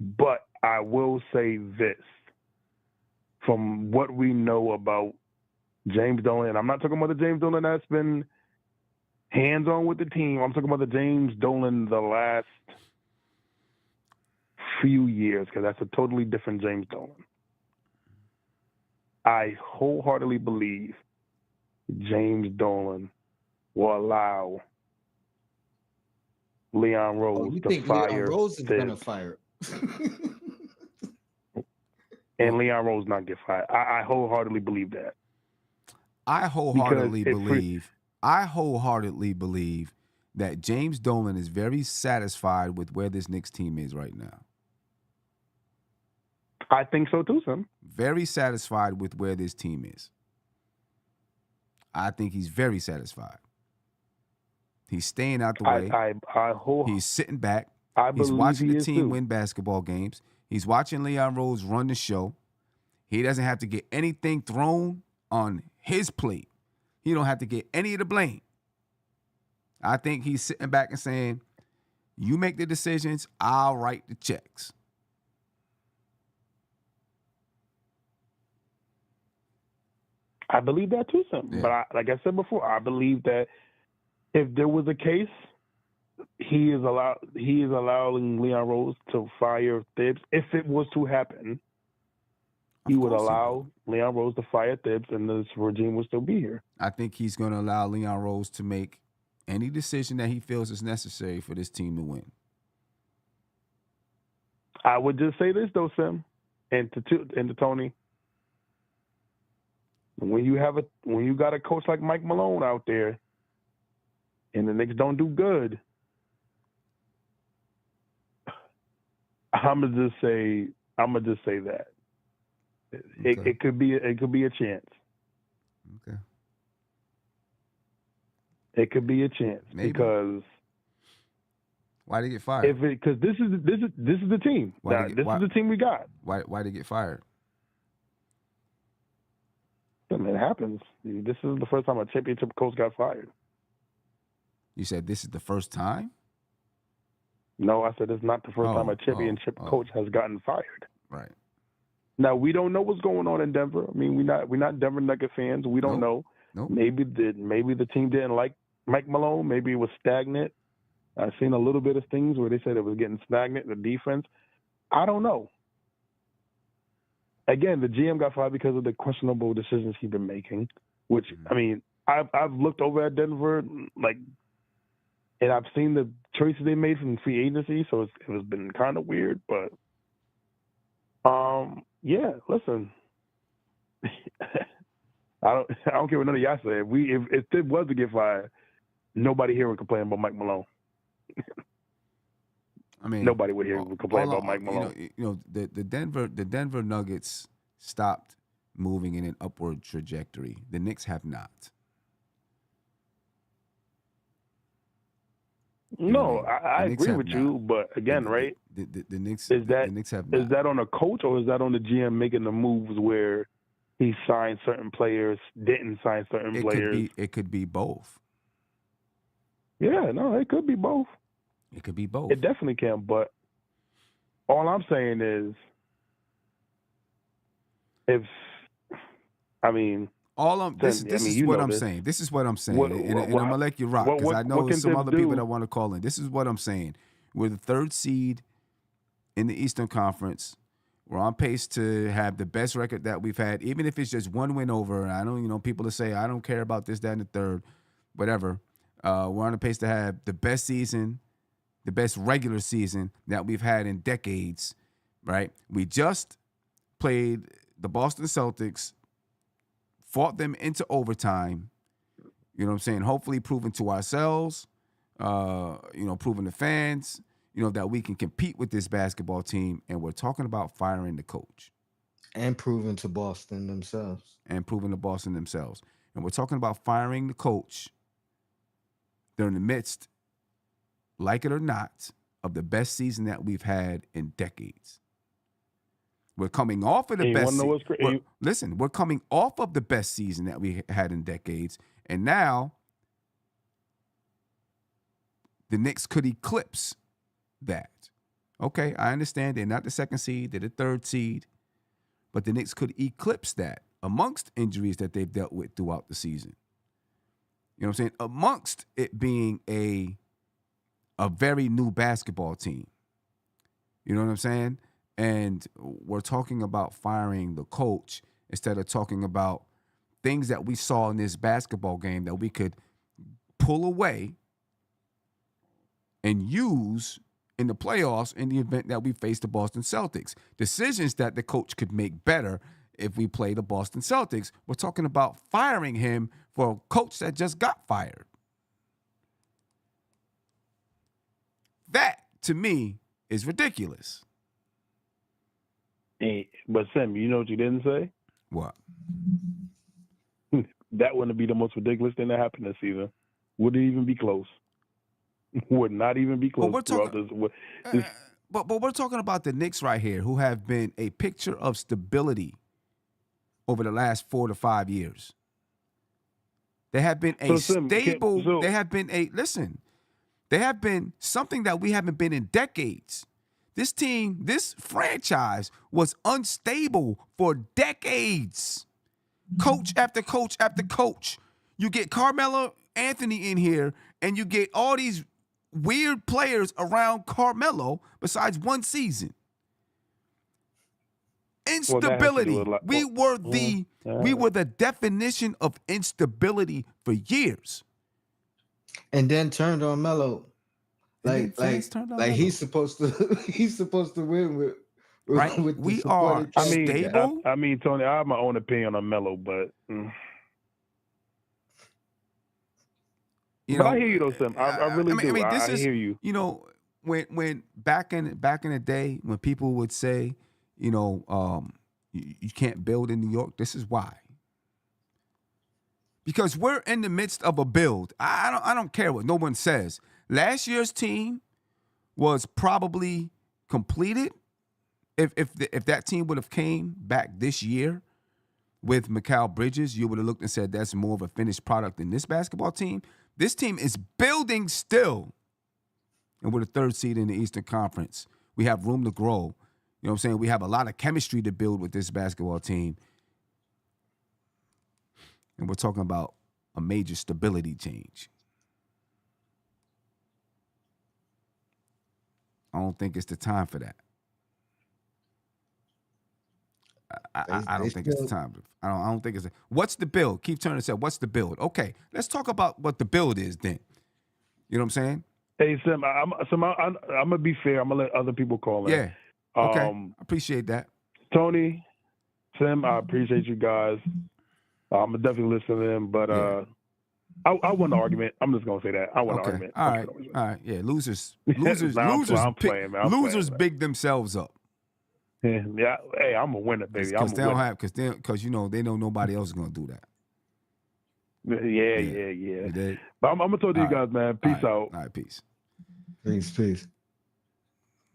but I will say this: from what we know about James Dolan, and I'm not talking about the James Dolan that's been hands-on with the team. I'm talking about the James Dolan the last few years, because that's a totally different James Dolan. I wholeheartedly believe James Dolan will allow Leon Rose to fire. Leon Rose is going to fire? And Leon Rose not get fired. I wholeheartedly believe that. I wholeheartedly believe that James Dolan is very satisfied with where this Knicks team is right now. I think so too, son. Very satisfied with where this team is. I think he's very satisfied. He's staying out the way. He's sitting back. He's watching the team win basketball games. He's watching Leon Rose run the show. He doesn't have to get anything thrown on his plate. He don't have to get any of the blame. I think he's sitting back and saying, you make the decisions, I'll write the checks. I believe that too, Sim. Yeah. But like I said before, I believe that if there was a case, he is allowing Leon Rose to fire Thibs. If it was to happen, he would allow Leon Rose to fire Thibs, and this regime would still be here. I think he's going to allow Leon Rose to make any decision that he feels is necessary for this team to win. I would just say this though, Sim, and to Tony, when you got a coach like Mike Malone out there, and the Knicks don't do good, I'm gonna just say that it could be a chance. Okay. It could be a chance. Maybe. Because why did he get fired? Because this is the team. This is the team we got. Why did he get fired? I mean, it happens. This is the first time a championship coach got fired. You said this is the first time? No, I said it's not the first time a championship coach has gotten fired. Right. Now we don't know what's going on in Denver. I mean, we're not Denver Nugget fans. We don't know. Nope. Maybe the team didn't like Mike Malone. Maybe it was stagnant. I've seen a little bit of things where they said it was getting stagnant, the defense. I don't know. Again, the GM got fired because of the questionable decisions he's been making, which, I mean, I've looked over at Denver, and I've seen the choices they made from free agency, so it has been kind of weird. But, yeah, listen, I don't care what none of y'all say. If it was to get fired, nobody here would complain about Mike Malone. I mean, nobody would hear complain about Mike Malone. The Denver Nuggets stopped moving in an upward trajectory. The Knicks have not. I agree with you, but again, right? The Knicks the Knicks have not. Is that on a coach or is that on the GM making the moves where he signed certain players, didn't sign certain players? It could be both. Yeah, no, it could be both. It could be both. It definitely can, but all I'm saying is, this is what I'm saying. This is what I'm saying, and I'm gonna let you rock because I know there's some other people that want to call in. This is what I'm saying. We're the third seed in the Eastern Conference. We're on pace to have the best record that we've had, even if it's just one win over. I know, people to say I don't care about this, that, and the third, whatever. We're on a pace to have the best season, the best regular season that we've had in decades, right? We just played the Boston Celtics, fought them into overtime, you know what I'm saying? Hopefully proving to ourselves, proving to fans, that we can compete with this basketball team, and we're talking about firing the coach. And proving to Boston themselves. And we're talking about firing the coach. They're in the midst, like it or not, of the best season that we've had in decades. We're coming off of the best season. We're coming off of the best season that we had in decades, and now the Knicks could eclipse that. Okay, I understand they're not the second seed, they're the third seed, but the Knicks could eclipse that amongst injuries that they've dealt with throughout the season. You know what I'm saying? Amongst it being a very new basketball team. You know what I'm saying? And we're talking about firing the coach instead of talking about things that we saw in this basketball game that we could pull away and use in the playoffs in the event that we face the Boston Celtics. Decisions that the coach could make better if we play the Boston Celtics. We're talking about firing him for a coach that just got fired. That, to me, is ridiculous. Hey, but Sam, you know what you didn't say? What? That wouldn't be the most ridiculous thing that happened this season. Wouldn't even be close. Would not even be close. But we're talking about the Knicks right here, who have been a picture of stability over the last 4 to 5 years. They have been they have been something that we haven't been in decades. This franchise was unstable for decades. coach after coach after coach. You get Carmelo Anthony in here, and you get all these weird players around Carmelo besides one season. Instability. We were the definition of instability for years. And then turned on Melo. He's supposed to win with right. With we are stable. I mean, Tony, I have my own opinion on Melo, but you know, I hear you though, Sim. I really do. I hear you. You know, when back in the day, when people would say, you know, you can't build in New York, this is why. Because we're in the midst of a build. I don't care what no one says. Last year's team was probably completed. If that team would have came back this year with Mikal Bridges, you would have looked and said that's more of a finished product than this basketball team. This team is building still. And we're the third seed in the Eastern Conference. We have room to grow. You know what I'm saying? We have a lot of chemistry to build with this basketball team. And we're talking about a major stability change. I don't think it's the time for that. I don't think it's the time. I don't think it's. What's the build? Keith Turner said, "What's the build?" Okay, let's talk about what the build is then. You know what I'm saying? Hey, Sim, I'm gonna be fair. I'm gonna let other people call in. Yeah. Okay. I appreciate that. Tony, Sim, I appreciate you guys. I'm gonna definitely listen to them, but I won the argument. I'm just gonna say that I won the argument. All right. Yeah, losers big themselves up. Yeah. Hey, I'm a winner, baby. Because you know they know nobody else is gonna do that. Yeah. But I'm gonna talk to you guys, man. Peace out. All right, peace. Peace.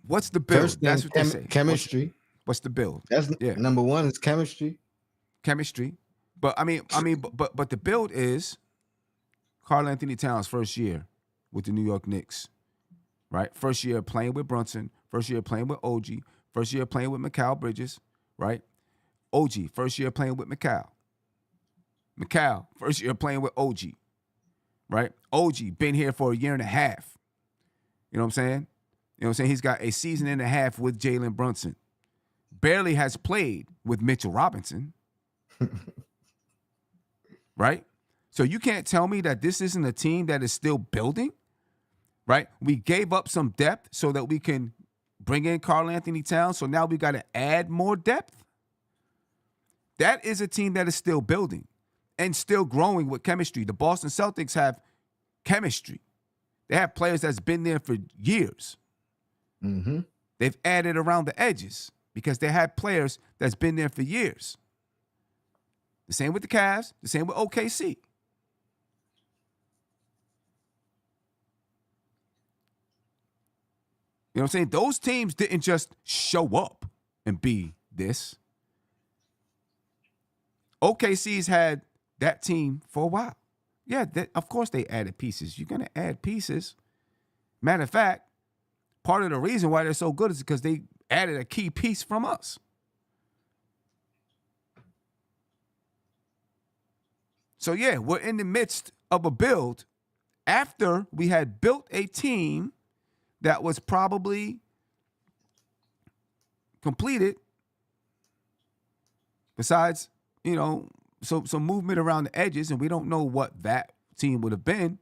What's the build? That's what they say. Chemistry. What's the build? That's number one is chemistry. But but the build is Karl Anthony Towns' first year with the New York Knicks, right? First year playing with Brunson, first year playing with OG, first year playing with Mikal Bridges, right? OG, first year playing with Mikal. Mikal, first year playing with OG, right? OG, been here for a year and a half. You know what I'm saying? You know what I'm saying? He's got a season and a half with Jalen Brunson. Barely has played with Mitchell Robinson. Right? So you can't tell me that this isn't a team that is still building, right? We gave up some depth so that we can bring in Karl Anthony Towns, so now we got to add more depth. That is a team that is still building and still growing with chemistry. The Boston Celtics have chemistry. They have players that's been there for years. Mm-hmm. They've added around the edges because they have players that's been there for years. The same with the Cavs, the same with OKC. You know what I'm saying? Those teams didn't just show up and be this. OKC's had that team for a while. Yeah, of course they added pieces. You're going to add pieces. Matter of fact, part of the reason why they're so good is because they added a key piece from us. So, yeah, we're in the midst of a build after we had built a team that was probably completed. Besides, you know, some movement around the edges, and we don't know what that team would have been.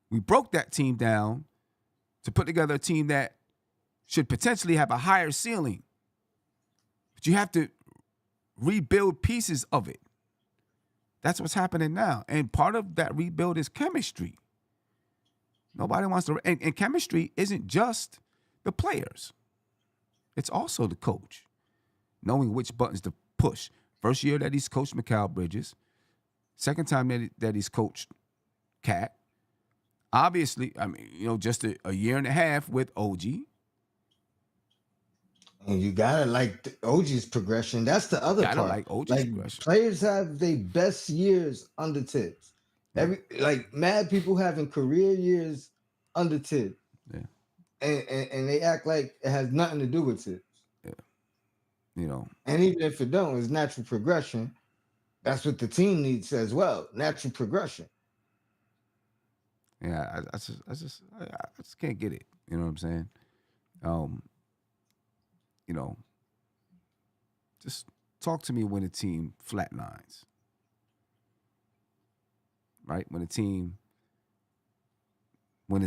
We broke that team down to put together a team that should potentially have a higher ceiling. But you have to rebuild pieces of it. That's what's happening now. And part of that rebuild is chemistry. Nobody wants to, and chemistry isn't just the players. It's also the coach, knowing which buttons to push. First year that he's coached Mikal Bridges. Second time that he's coached Cat. Obviously, I mean, you know, just a year and a half with OG. And you gotta like OG's progression. That's the other part. Like OG's progression. Players have their best years under Tibbs. Mad people having career years under Tibbs. Yeah. And they act like it has nothing to do with Tibbs. Yeah. You know. And even if it don't, it's natural progression. That's what the team needs as well. Natural progression. Yeah, I just can't get it. You know what I'm saying? You know, just talk to me when a team flatlines, right? When it's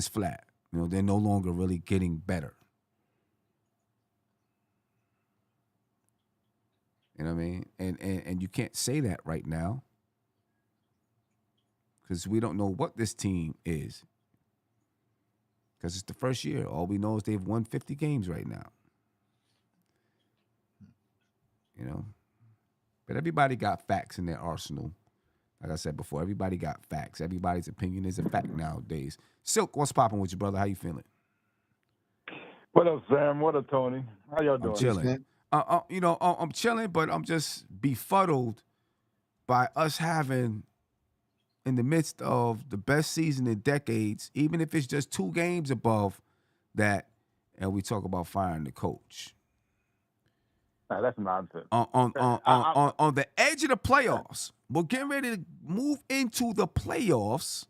flat, you know, they're no longer really getting better. You know what I mean? And you can't say that right now because we don't know what this team is. Because it's the first year. All we know is they've won 50 games right now. You know? But everybody got facts in their arsenal. Like I said before, everybody got facts. Everybody's opinion is a fact nowadays. Silk, what's popping with you, brother? How you feeling? What up, Sam? What up, Tony? How y'all doing? I'm chilling. I'm chilling, but I'm just befuddled by us having, in the midst of the best season in decades, even if it's just 2 games above that, and we talk about firing the coach. Nah, that's nonsense. On the edge of the playoffs, we're getting ready to move into the playoffs.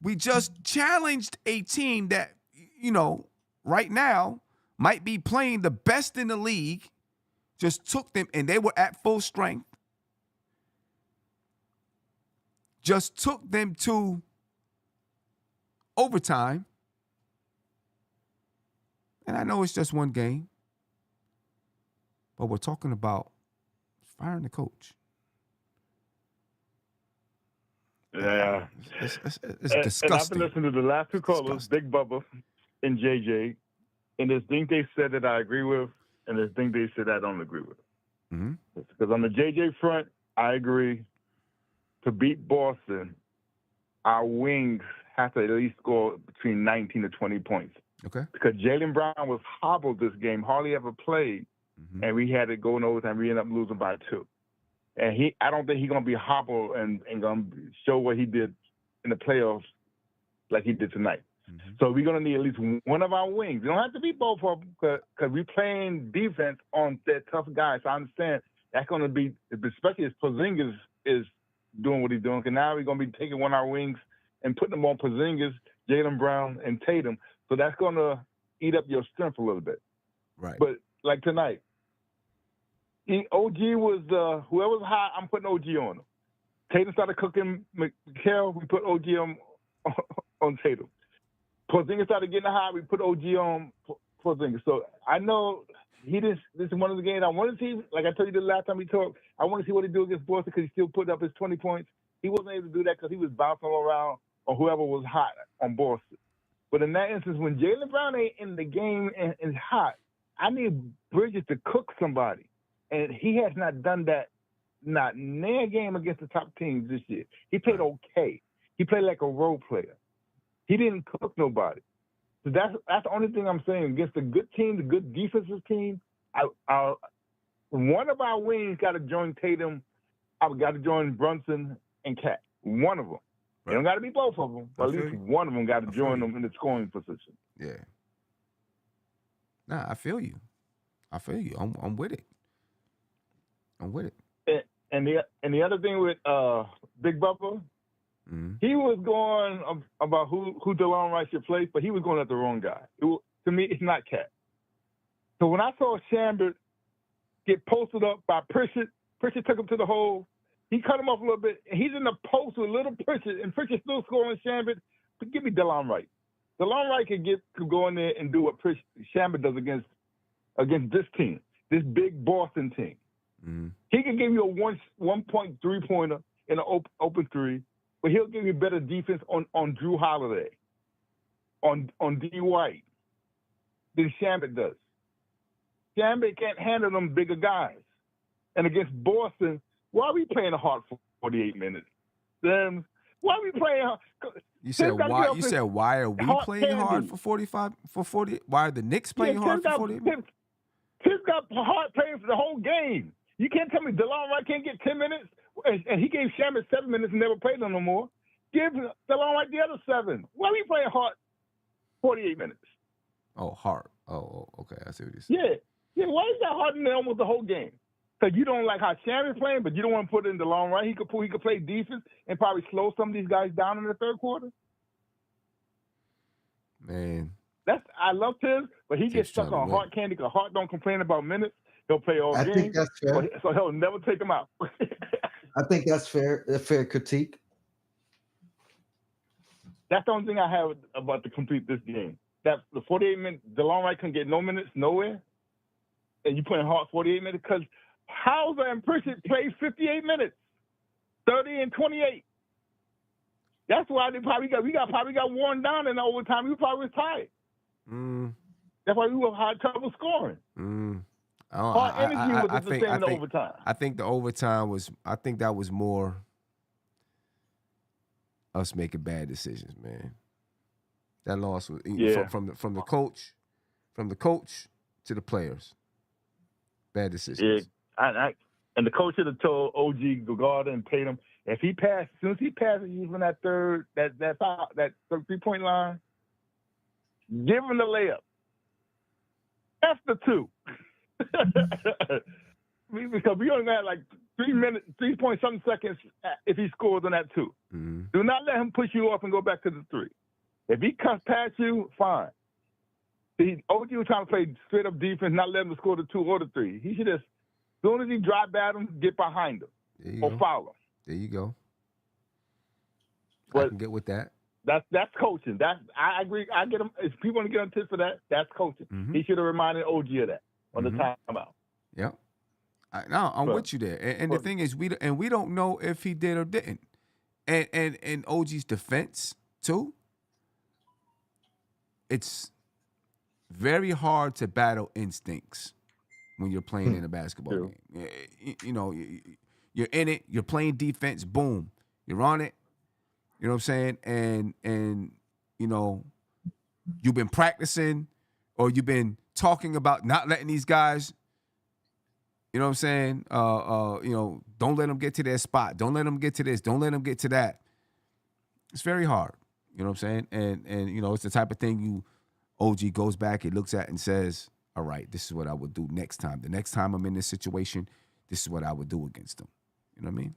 We just challenged a team that, you know, right now might be playing the best in the league. Just took them, and they were at full strength. Just took them to overtime. And I know it's just 1 game, but we're talking about firing the coach. Yeah. It's disgusting. And I've been listening to the last 2 callers, disgusting. Big Bubba and JJ, and there's things they said that I agree with, and there's things they said I don't agree with. Mm-hmm. Because on the JJ front, I agree. To beat Boston, our wings have to at least score between 19 to 20 points. Okay. Because Jaylen Brown was hobbled this game, hardly ever played, and we had to go in overtime. We ended up losing by 2. And I don't think he's going to be hobbled and going to show what he did in the playoffs like he did tonight. Mm-hmm. So we're going to need at least one of our wings. You don't have to be both of them because we're playing defense on that tough guy. So I understand that's going to be, especially as Porzingis is doing what he's doing. Because now we're going to be taking one of our wings and putting them on Porzingis, Jaylen Brown, and Tatum. So that's going to eat up your strength a little bit. Right. But like tonight, OG was whoever's hot, I'm putting OG on him. Tatum started cooking Mikal, we put OG on Tatum. Porzingis started getting hot, we put OG on Porzingis. So I know this is one of the games I want to see. Like I told you the last time we talked, I want to see what he do against Boston because he still put up his 20 points. He wasn't able to do that because he was bouncing around on whoever was hot on Boston. But in that instance, when Jaylen Brown ain't in the game and is hot, I need Bridges to cook somebody. And he has not done that, not in a game against the top teams this year. He played okay. He played like a role player. He didn't cook nobody. So that's the only thing I'm saying. Against a good team, the good defensive team, one of our wings got to join Tatum. I've got to join Brunson and Cat. One of them. Right. It don't got to be both of them, but at least one of them got to join them in the scoring position. Yeah. Nah, I feel you. I'm with it. I'm with it. And the other thing with Big Bubba, he was going about who DeLon Wright should play, but he was going at the wrong guy. To me, it's not Cat. So when I saw Chambers get posted up by Pritchard took him to the hole. He cut him off a little bit, and he's in the post with little Pritchard, and Pritchard still scoring Chambers. But give me DeLon Wright. DeLon Wright could go in there and do what Chambers does against this team, this big Boston team. Mm-hmm. He can give you a 1.3 pointer in an open 3, but he'll give you better defense on Drew Holiday, on D. White than Chambers does. Chambers can't handle them bigger guys. And against Boston, why are we playing hard for 48 minutes? Then why are we playing hard? You said why? You said why are we playing hard for 40? Why are the Knicks playing hard for 48 minutes? Tim got hard playing for the whole game. You can't tell me DeLon Wright can't get 10 minutes, and he gave Chambers 7 minutes and never played them no more. Give DeLon Wright the other 7. Why are we playing hard 48 minutes? Oh, hard. Oh, okay. I see what you're saying. Yeah. Why is that hard in there almost the whole game? So you don't like how Shammy's playing, but you don't want to put it in the long run. He could play defense and probably slow some of these guys down in the third quarter. Man. I love Tibbs, but he gets stuck on Hart candy because Hart don't complain about minutes. He'll play all game. I think that's fair. So he'll never take him out. I think that's fair. A fair critique. That's the only thing I have about to complete this game. That the 48 minutes, DeLon Wright couldn't get no minutes nowhere, and you put in Hart 48 minutes because Hauser and Pritchard played 58 minutes, 30 and 28. That's why they probably got worn down in the overtime. We probably was tired. That's why we were had trouble scoring. Our energy was the same in the overtime. I think the overtime was. I think that was more us making bad decisions, man. That loss was from the coach, to the players. Bad decisions. Yeah, and the coach should have told OG to go out and pay him. If he passed, as soon as he passes you from that 3-point line, give him the layup. That's the 2. Because we only got like 3 point something seconds if he scores on that 2. Mm-hmm. Do not let him push you off and go back to the 3. If he cuts past you, fine. OG was trying to play straight up defense, not let him score the 2 or the 3. He should just, as soon as he drive at him, get behind him or foul him. There you go. But I can get with that. That's coaching. I agree. I get him. If people want to get on tips for that, that's coaching. Mm-hmm. He should have reminded OG of that on the timeout. Yep. I'm with you there. And the thing is, we don't know if he did or didn't. And OG's defense too. It's very hard to battle instincts when you're playing in a basketball game. You know, you're in it. You're playing defense. Boom, you're on it. You know what I'm saying? And you know, you've been practicing, or you've been talking about not letting these guys. You know what I'm saying? You know, don't let them get to their spot. Don't let them get to this. Don't let them get to that. It's very hard. You know what I'm saying? And you know, it's the type of thing OG goes back and looks at and says, all right, this is what I would do next time. The next time I'm in this situation, this is what I would do against them. You know what I mean?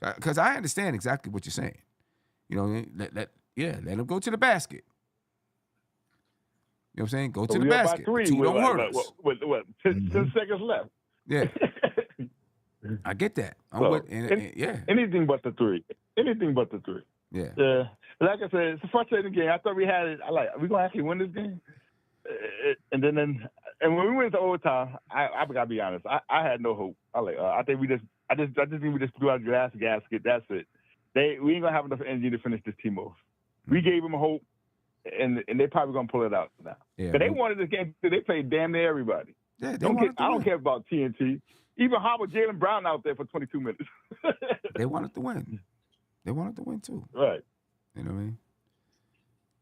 Because I understand exactly what you're saying. You know, let them go to the basket. You know what I'm saying? Go to the basket. 3 2 don't hurt us. With 10 seconds left. Yeah. I get that. Anything but the 3. Anything but the 3. Yeah. Yeah. Like I said, it's a frustrating game. I thought we had it. Are we going to actually win this game? And when we went to overtime, I gotta be honest. I had no hope. I think we just think we just blew out the last gasket. That's it. We ain't gonna have enough energy to finish this team off. We gave them hope, and they probably gonna pull it out now. Yeah, but they wanted this game. They played damn near everybody. Yeah, I don't care about TNT. Even Howard, Jaylen Brown out there for 22 minutes. They wanted to win. They wanted to win too. Right. You know what I mean?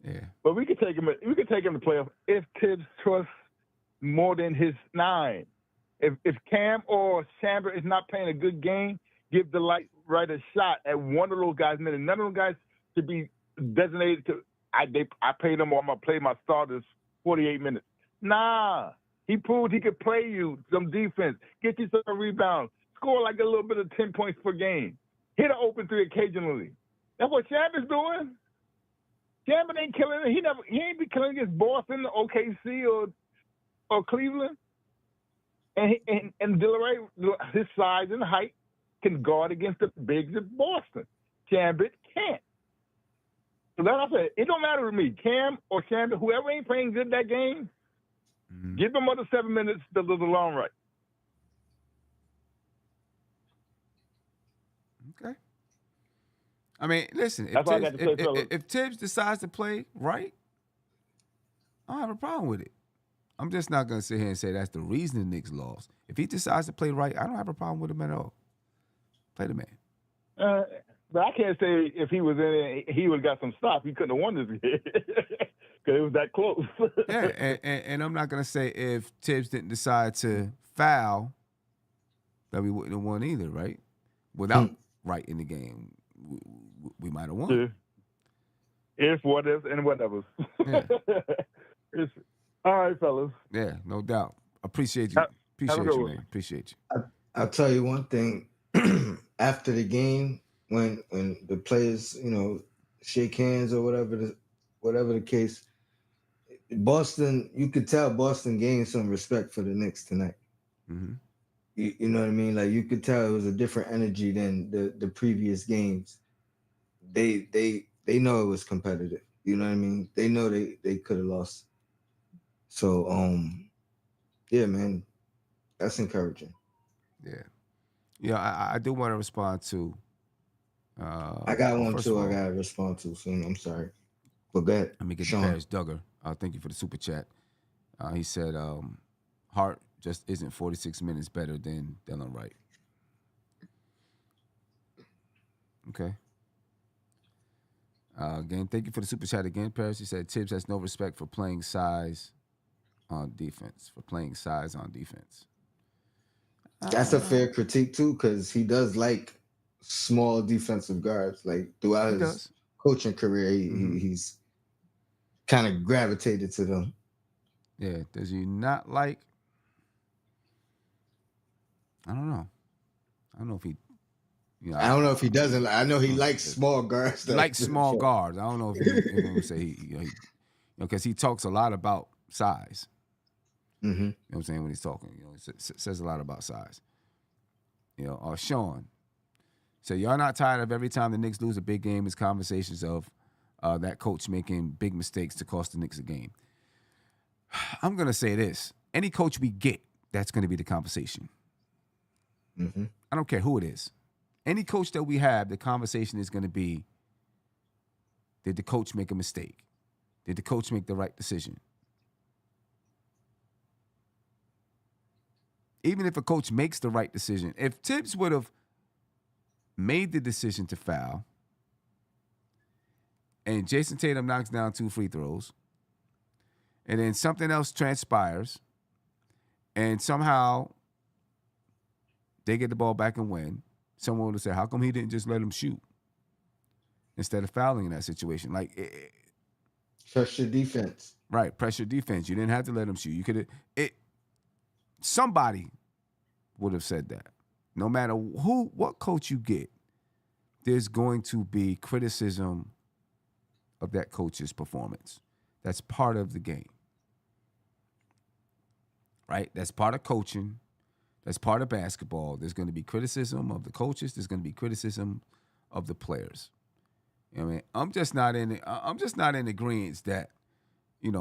Yeah. But we could take him. We could take him to playoff if Tibbs trusts more than his 9. If Cam or Chamber is not playing a good game, give the right a shot at one of those guys. None of those guys should be designated to. I paid them, or I'm gonna play my starters 48 minutes. Nah, he proved he could play you some defense, get you some rebounds, score like a little bit of 10 points per game, hit an open 3 occasionally. That's what Chamber's doing. Chamber ain't killing it. He ain't be killing against Boston, OKC, or Cleveland. And Dillard, his size and height, can guard against the bigs of Boston. Chambers can't. So that's what I said. It don't matter to me. Cam or Chambers, whoever ain't playing good that game, give them another 7 minutes to the long right. Okay. I mean, listen, if Tibbs decides to play right, I don't have a problem with it. I'm just not going to sit here and say that's the reason the Knicks lost. If he decides to play right, I don't have a problem with him at all. Play the man. But I can't say if he was in it, he would have got some stops. He couldn't have won this game because it was that close. Yeah, and I'm not going to say if Tibbs didn't decide to foul that we wouldn't have won either, right? Without right in the game, we might have won. Yeah. If, what if, and whatever. Yeah. All right, fellas. Yeah, no doubt. Appreciate you. Appreciate you, man. Appreciate you. I'll tell you one thing. After the game, when the players, shake hands or whatever the case, Boston, you could tell Boston gained some respect for the Knicks tonight. Mm-hmm. You know what I mean? Like you could tell it was a different energy than the previous games. They know it was competitive. You know what I mean? They know they could have lost. So yeah, man, that's encouraging. Yeah. Yeah, I do want to respond to. I got one First too. of all, I got to respond to soon. I'm sorry, but go ahead, let me get to Sean. Paris Duggar. Thank you for the super chat. He said, Hart just isn't 46 minutes better than Dylan Wright. Okay. Again, thank you for the super chat again, Paris. He said Tibbs has no respect for playing size on defense. That's a fair critique too, because he does like small defensive guards. Like throughout He his does. coaching career, he's kind of gravitated to them. Yeah. Does he not like? I don't know. I don't know if he. I don't know if he doesn't. I know he likes small guards. He likes small guards. I don't know if he would say because he talks a lot about size. Mm-hmm. You know what I'm saying when he's talking. He says a lot about size. Sean. So y'all not tired of every time the Knicks lose a big game, it's conversations of that coach making big mistakes to cost the Knicks a game. I'm gonna say this: any coach we get, that's gonna be the conversation. Mm-hmm. I don't care who it is. Any coach that we have, the conversation is gonna be: did the coach make a mistake? Did the coach make the right decision? Even if a coach makes the right decision, if Tibbs would have made the decision to foul, and Jason Tatum knocks down 2 free throws, and then something else transpires, and somehow they get the ball back and win, someone would say, how come he didn't just let him shoot instead of fouling in that situation? Trust your defense. Right, pressure defense. You didn't have to let him shoot. You could have. Somebody would have said that. No matter what coach you get, there's going to be criticism of that coach's performance. That's part of the game. Right? That's part of coaching. That's part of basketball. There's going to be criticism of the coaches. There's going to be criticism of the players. You know what I mean? I'm just not in agreement that, you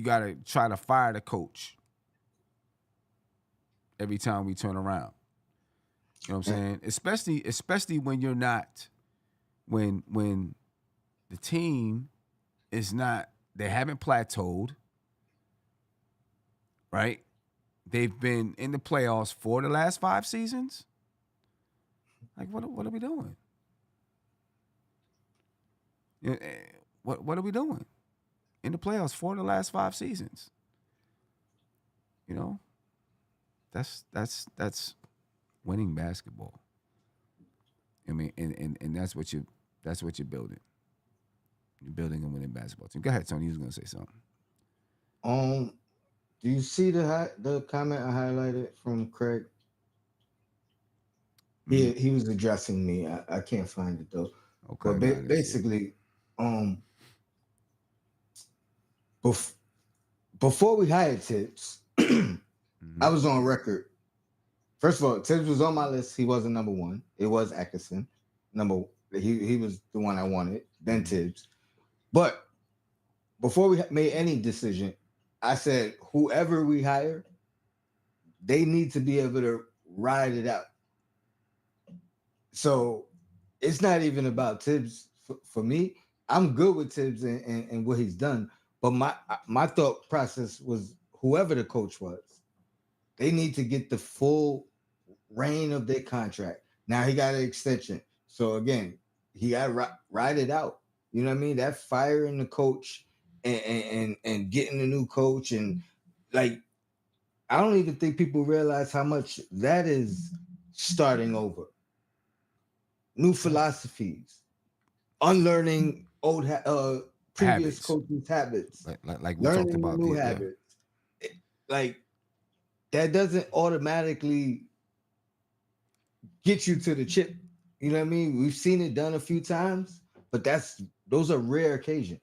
got to try to fire the coach every time we turn around. You know what I'm saying? Especially when you're not, when the team is not, they haven't plateaued, right? They've been in the playoffs for the last 5 seasons. Like, what are we doing? What are we doing in the playoffs for the last 5 seasons? That's winning basketball. I mean, and that's what you're building. You're building a winning basketball team. Go ahead, Tony. You was gonna say something. Do you see the comment I highlighted from Craig? He was addressing me. I can't find it though. Okay. But basically, before we hired Tibbs, I was on record. First of all, Tibbs was on my list. He wasn't number one. It was Atkinson. He was the one I wanted. Then Tibbs. But before we made any decision, I said whoever we hire, they need to be able to ride it out. So it's not even about Tibbs for me. I'm good with Tibbs and what he's done. But my thought process was whoever the coach was, they need to get the full reign of their contract. Now he got an extension. So again, he got to ride it out. You know what I mean? That firing the coach and getting a new coach. And like, I don't even think people realize how much that is starting over. New philosophies, unlearning old previous coaches' habits, like we talked about new habits. Like that doesn't automatically get you to the chip. You know what I mean? We've seen it done a few times, but those are rare occasions.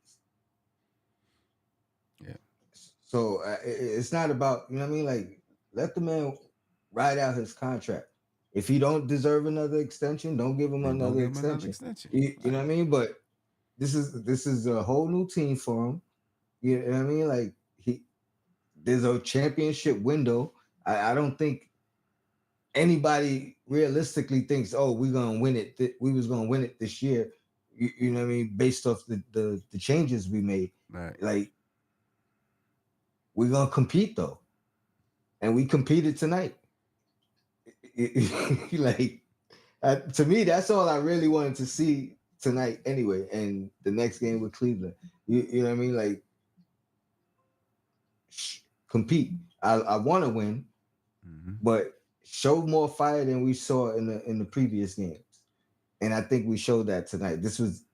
Yeah. So it's not about, you know what I mean? Like, let the man ride out his contract. If he don't deserve another extension, don't give him Then don't another give him another extension. extension. You know what I mean? But this is a whole new team for him. You know what I mean? Like, there's a championship window. I don't think anybody realistically thinks, oh, we're gonna win it. We was gonna win it this year. You know what I mean? Based off the changes we made. Right. Like, we're gonna compete though, and we competed tonight. Like, to me, that's all I really wanted to see tonight anyway. And the next game with Cleveland, you know what I mean? Like, compete. I want to win, but show more fire than we saw in the previous games. And I think we showed that tonight. This was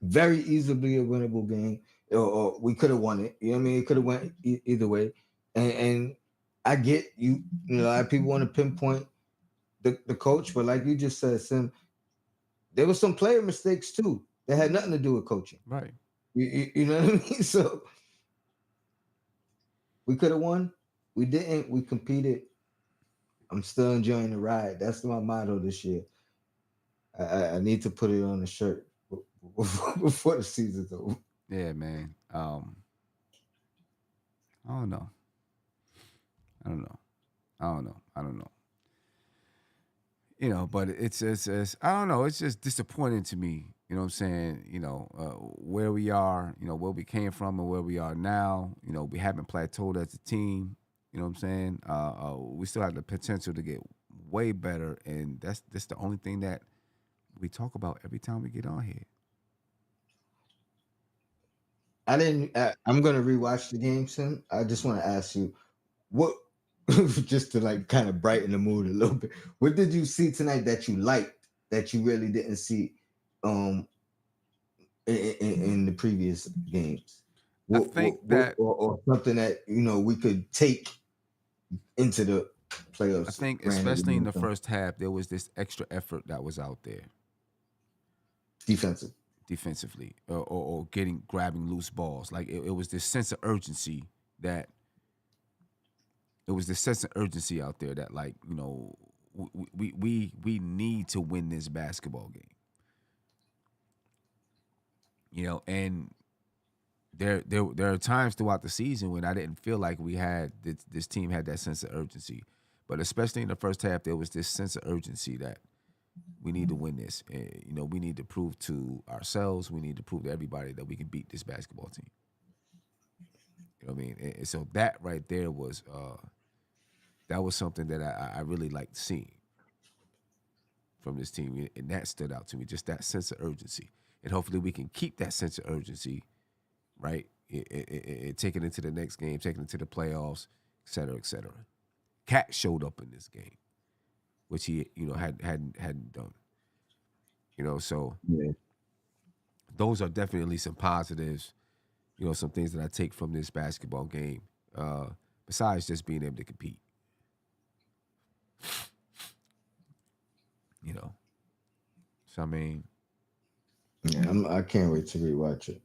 very easily a winnable game, or we could have won it. You know what I mean? It could have went either way. And I get you. You know, a lot of people want to pinpoint the coach, but like you just said, Sim, there was some player mistakes too that had nothing to do with coaching. Right. You know what I mean? So we could have won. We didn't. We competed. I'm still enjoying the ride. That's my motto this year. I need to put it on the shirt before the season's over. Yeah, man. I don't know. I don't know. You know, but it's I don't know. It's just disappointing to me. You know what I'm saying? You know, where we are, you know, where we came from and where we are now. You know, we haven't plateaued as a team. You know what I'm saying? We still have the potential to get way better, and that's the only thing that we talk about every time we get on here. I'm gonna rewatch the game soon. I just want to ask you, what, just to like kind of brighten the mood a little bit. What did you see tonight that you liked that you really didn't see, in the previous games? I think that or something that we could take into the I playoffs. think Granted, especially in the first half, there was this extra effort that was out there defensively, or grabbing loose balls. Like it was this sense of urgency that out there that, like, you know, we need to win this basketball game. You know, and there are times throughout the season when I didn't feel like we had this team had that sense of urgency, but especially in the first half, there was this sense of urgency that we need to win this. You know, we need to prove to ourselves, we need to prove to everybody that we can beat this basketball team. You know what I mean? And so that right there was something that I really liked seeing from this team, and that stood out to me. Just that sense of urgency, and hopefully we can keep that sense of urgency, right? Take it into the next game, take it into the playoffs, et cetera, et cetera. Cat showed up in this game, which he hadn't done. You know, so yeah. Those are definitely some positives. You know, some things that I take from this basketball game. Besides just being able to compete. You know, so I mean, yeah, I can't wait to rewatch it.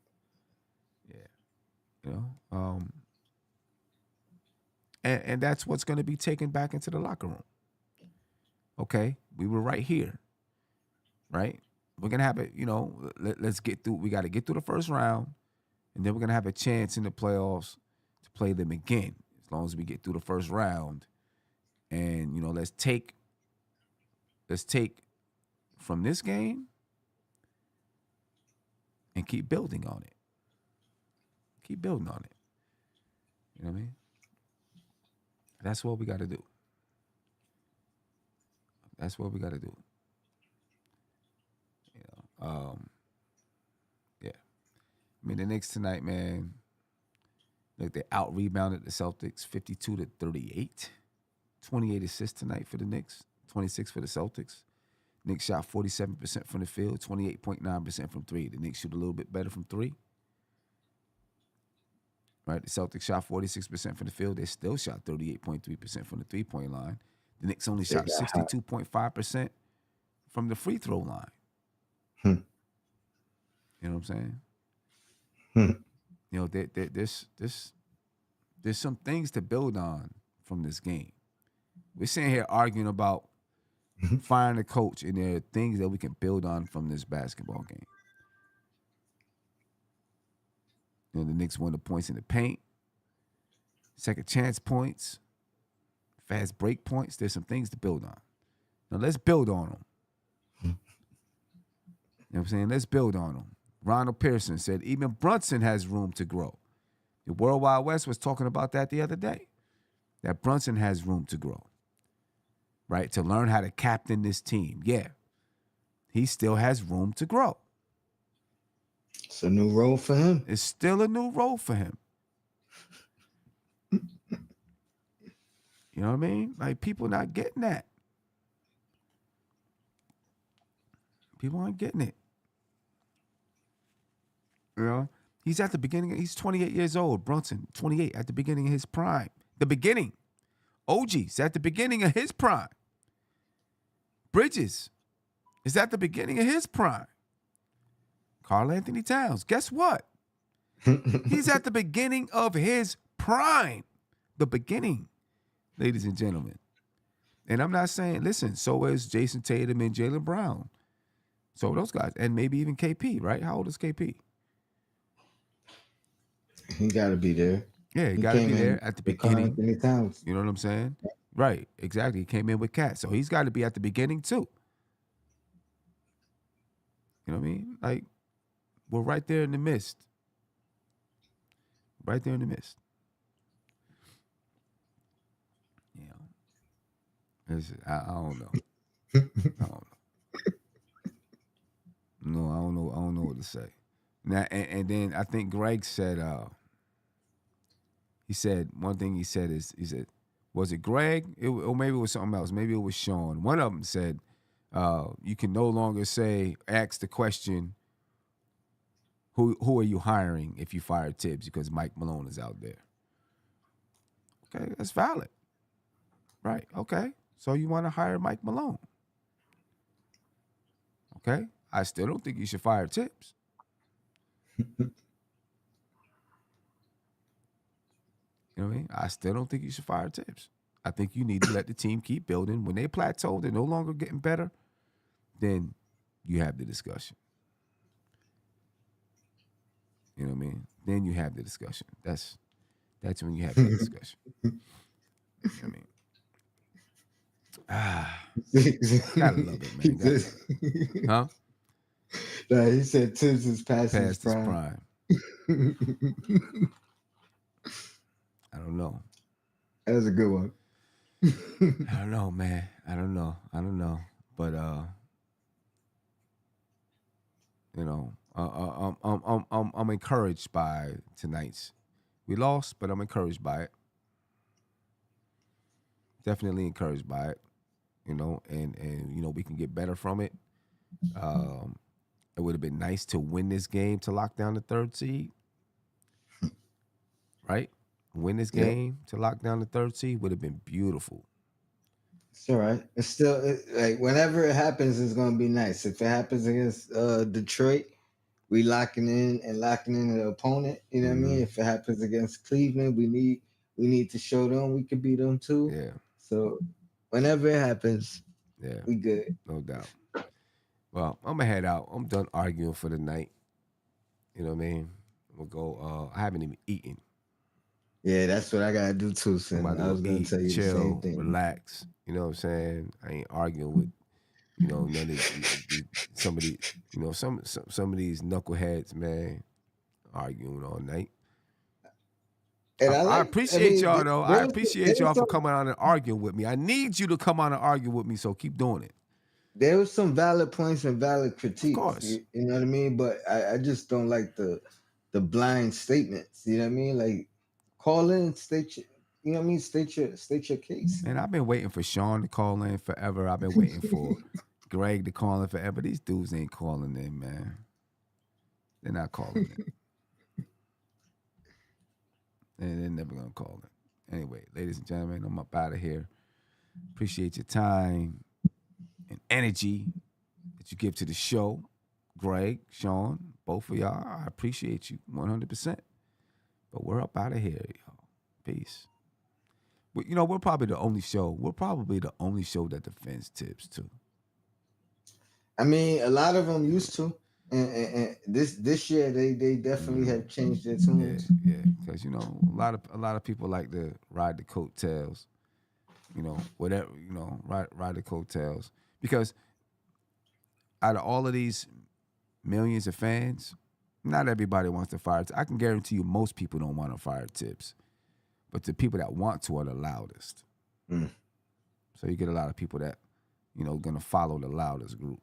Yeah, you know, and that's what's going to be taken back into the locker room. Okay, we were right here, right? We're gonna have it. You know, let's get through. We got to get through the first round, and then we're gonna have a chance in the playoffs to play them again. As long as we get through the first round, and you know, let's take from this game and keep building on it. Keep building on it. You know what I mean? That's what we got to do. That's what we got to do. You know, yeah. I mean, the Knicks tonight, man. Look, they out rebounded the Celtics 52-38. 28 assists tonight for the Knicks, 26 for the Celtics. Knicks shot 47% from the field, 28.9% from three. The Knicks shoot a little bit better from three. Right, the Celtics shot 46% from the field. They still shot 38.3% from the three-point line. The Knicks only shot 62.5% from the free throw line. Hmm. You know what I'm saying? Hmm. You know, there's some things to build on from this game. We're sitting here arguing about firing a coach, and there are things that we can build on from this basketball game. You know, the Knicks won the points in the paint, second chance points, fast break points. There's some things to build on. Now let's build on them. You know what I'm saying? Let's build on them. Ronald Pearson said even Brunson has room to grow. The World Wide West was talking about that the other day, that Brunson has room to grow, right? To learn how to captain this team. Yeah, he still has room to grow. It's a new role for him. It's still a new role for him. You know what I mean? Like, people not getting that. People aren't getting it. You know? He's at the beginning. He's 28 years old. Brunson, 28, at the beginning of his prime. The beginning. OG's at the beginning of his prime. Bridges is at the beginning of his prime. Karl Anthony Towns, guess what? He's at the beginning of his prime. The beginning, ladies and gentlemen. And I'm not saying, listen, so is Jason Tatum and Jaylen Brown. So those guys, and maybe even KP, right? How old is KP? He got to be there. Yeah, he got to be there at the beginning. Anthony Towns. You know what I'm saying? Right, exactly. He came in with Cat. So he's got to be at the beginning too. You know what I mean? Like, we're right there in the midst. Right there in the midst. You know, I don't know. I don't know. No, I don't know. I don't know what to say. Now, and then I think Greg said, he said, one thing he said is, he said, was it Greg? Or maybe it was something else. Maybe it was Sean. One of them said, you can no longer ask the question, who are you hiring if you fire Tibbs, because Mike Malone is out there. Okay, that's valid. Right, okay. So you want to hire Mike Malone. Okay, I still don't think you should fire Tibbs. You know what I mean? I still don't think you should fire Tibbs. I think you need to let the team keep building. When they plateau, they're no longer getting better, then you have the discussion. You know what I mean? Then you have the discussion. That's when you have the discussion. You know what I mean? Gotta love it, man. Huh? No, he said Tibbs is past his prime. I don't know. That was a good one. I don't know, man. I don't know. But you know, I'm encouraged by tonight's. We lost, but I'm encouraged by it. Definitely encouraged by it. You know, and you know, we can get better from it. It would have been nice to win this game to lock down the third seed. Right? Win this game to lock down the third seed would have been beautiful. It's all right. It's still like whenever it happens, it's gonna be nice. If it happens against Detroit, we locking in the opponent. You know what I mean? If it happens against Cleveland, we need to show them we can beat them too. Yeah. So whenever it happens, we good. No doubt. Well, I'm gonna head out. I'm done arguing for the night. You know what I mean? We'll go. I haven't even eaten. Yeah, that's what I gotta do too, son. I was gonna tell you chill, the same thing. Relax. You know what I'm saying? I ain't arguing with, you know, none of somebody. You know, some of these knuckleheads, man, arguing all night. And I appreciate y'all though. I appreciate y'all for coming on and arguing with me. I need you to come on and argue with me, so keep doing it. There was some valid points and valid critiques. Of course. You know what I mean? But I just don't like the blind statements. You know what I mean? Like, call in, state your, you know what I mean? State your case. Man, I've been waiting for Sean to call in forever. I've been waiting for Greg to call in forever. These dudes ain't calling in, man. They're not calling in. And they're never gonna call in. Anyway, ladies and gentlemen, I'm up out of here. Appreciate your time and energy. that you give to the show. Greg, Sean, both of y'all, I appreciate you 100%. But we're up out of here, y'all. Peace. We're probably the only show. We're probably the only show that defends tips too. I mean, a lot of them used to, and this year they definitely have changed their tunes. Yeah, because a lot of people like to ride the coattails. Whatever, ride the coattails. Because out of all of these millions of fans, not everybody wants to fire. I can guarantee you most people don't want to fire Tips. But the people that want to are the loudest. So you get a lot of people that, going to follow the loudest group.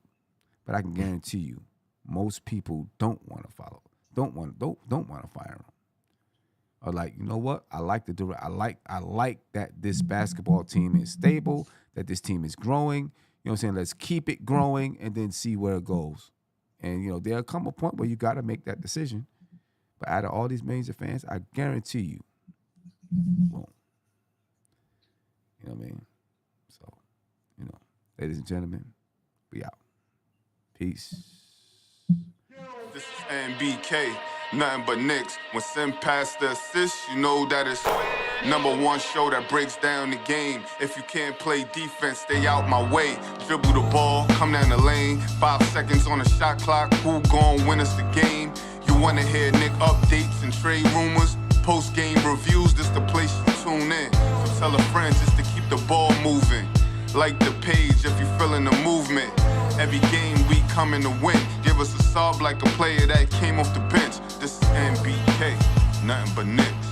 But I can guarantee you, most people don't want to follow, don't want to fire him. Or like, you know what? I like that this basketball team is stable, that this team is growing. You know what I'm saying? Let's keep it growing and then see where it goes. And there'll come a point where you got to make that decision. But out of all these millions of fans, I guarantee you, won't. You know what I mean? So, ladies and gentlemen, we out. Peace. This is NBK, nothing but Knicks. When Sim passed the assist, you know that it's #1 show that breaks down the game. If you can't play defense, stay out my way. Dribble the ball, come down the lane. 5 seconds on the shot clock, who gon' win us the game? You wanna hear Nick updates and trade rumors? Postgame reviews, this the place you tune in. So tell a friend just to keep the ball moving. Like the page if you feeling the movement. Every game we coming to win. Give us a sub like a player that came off the bench. This is NBK, nothing but Knicks.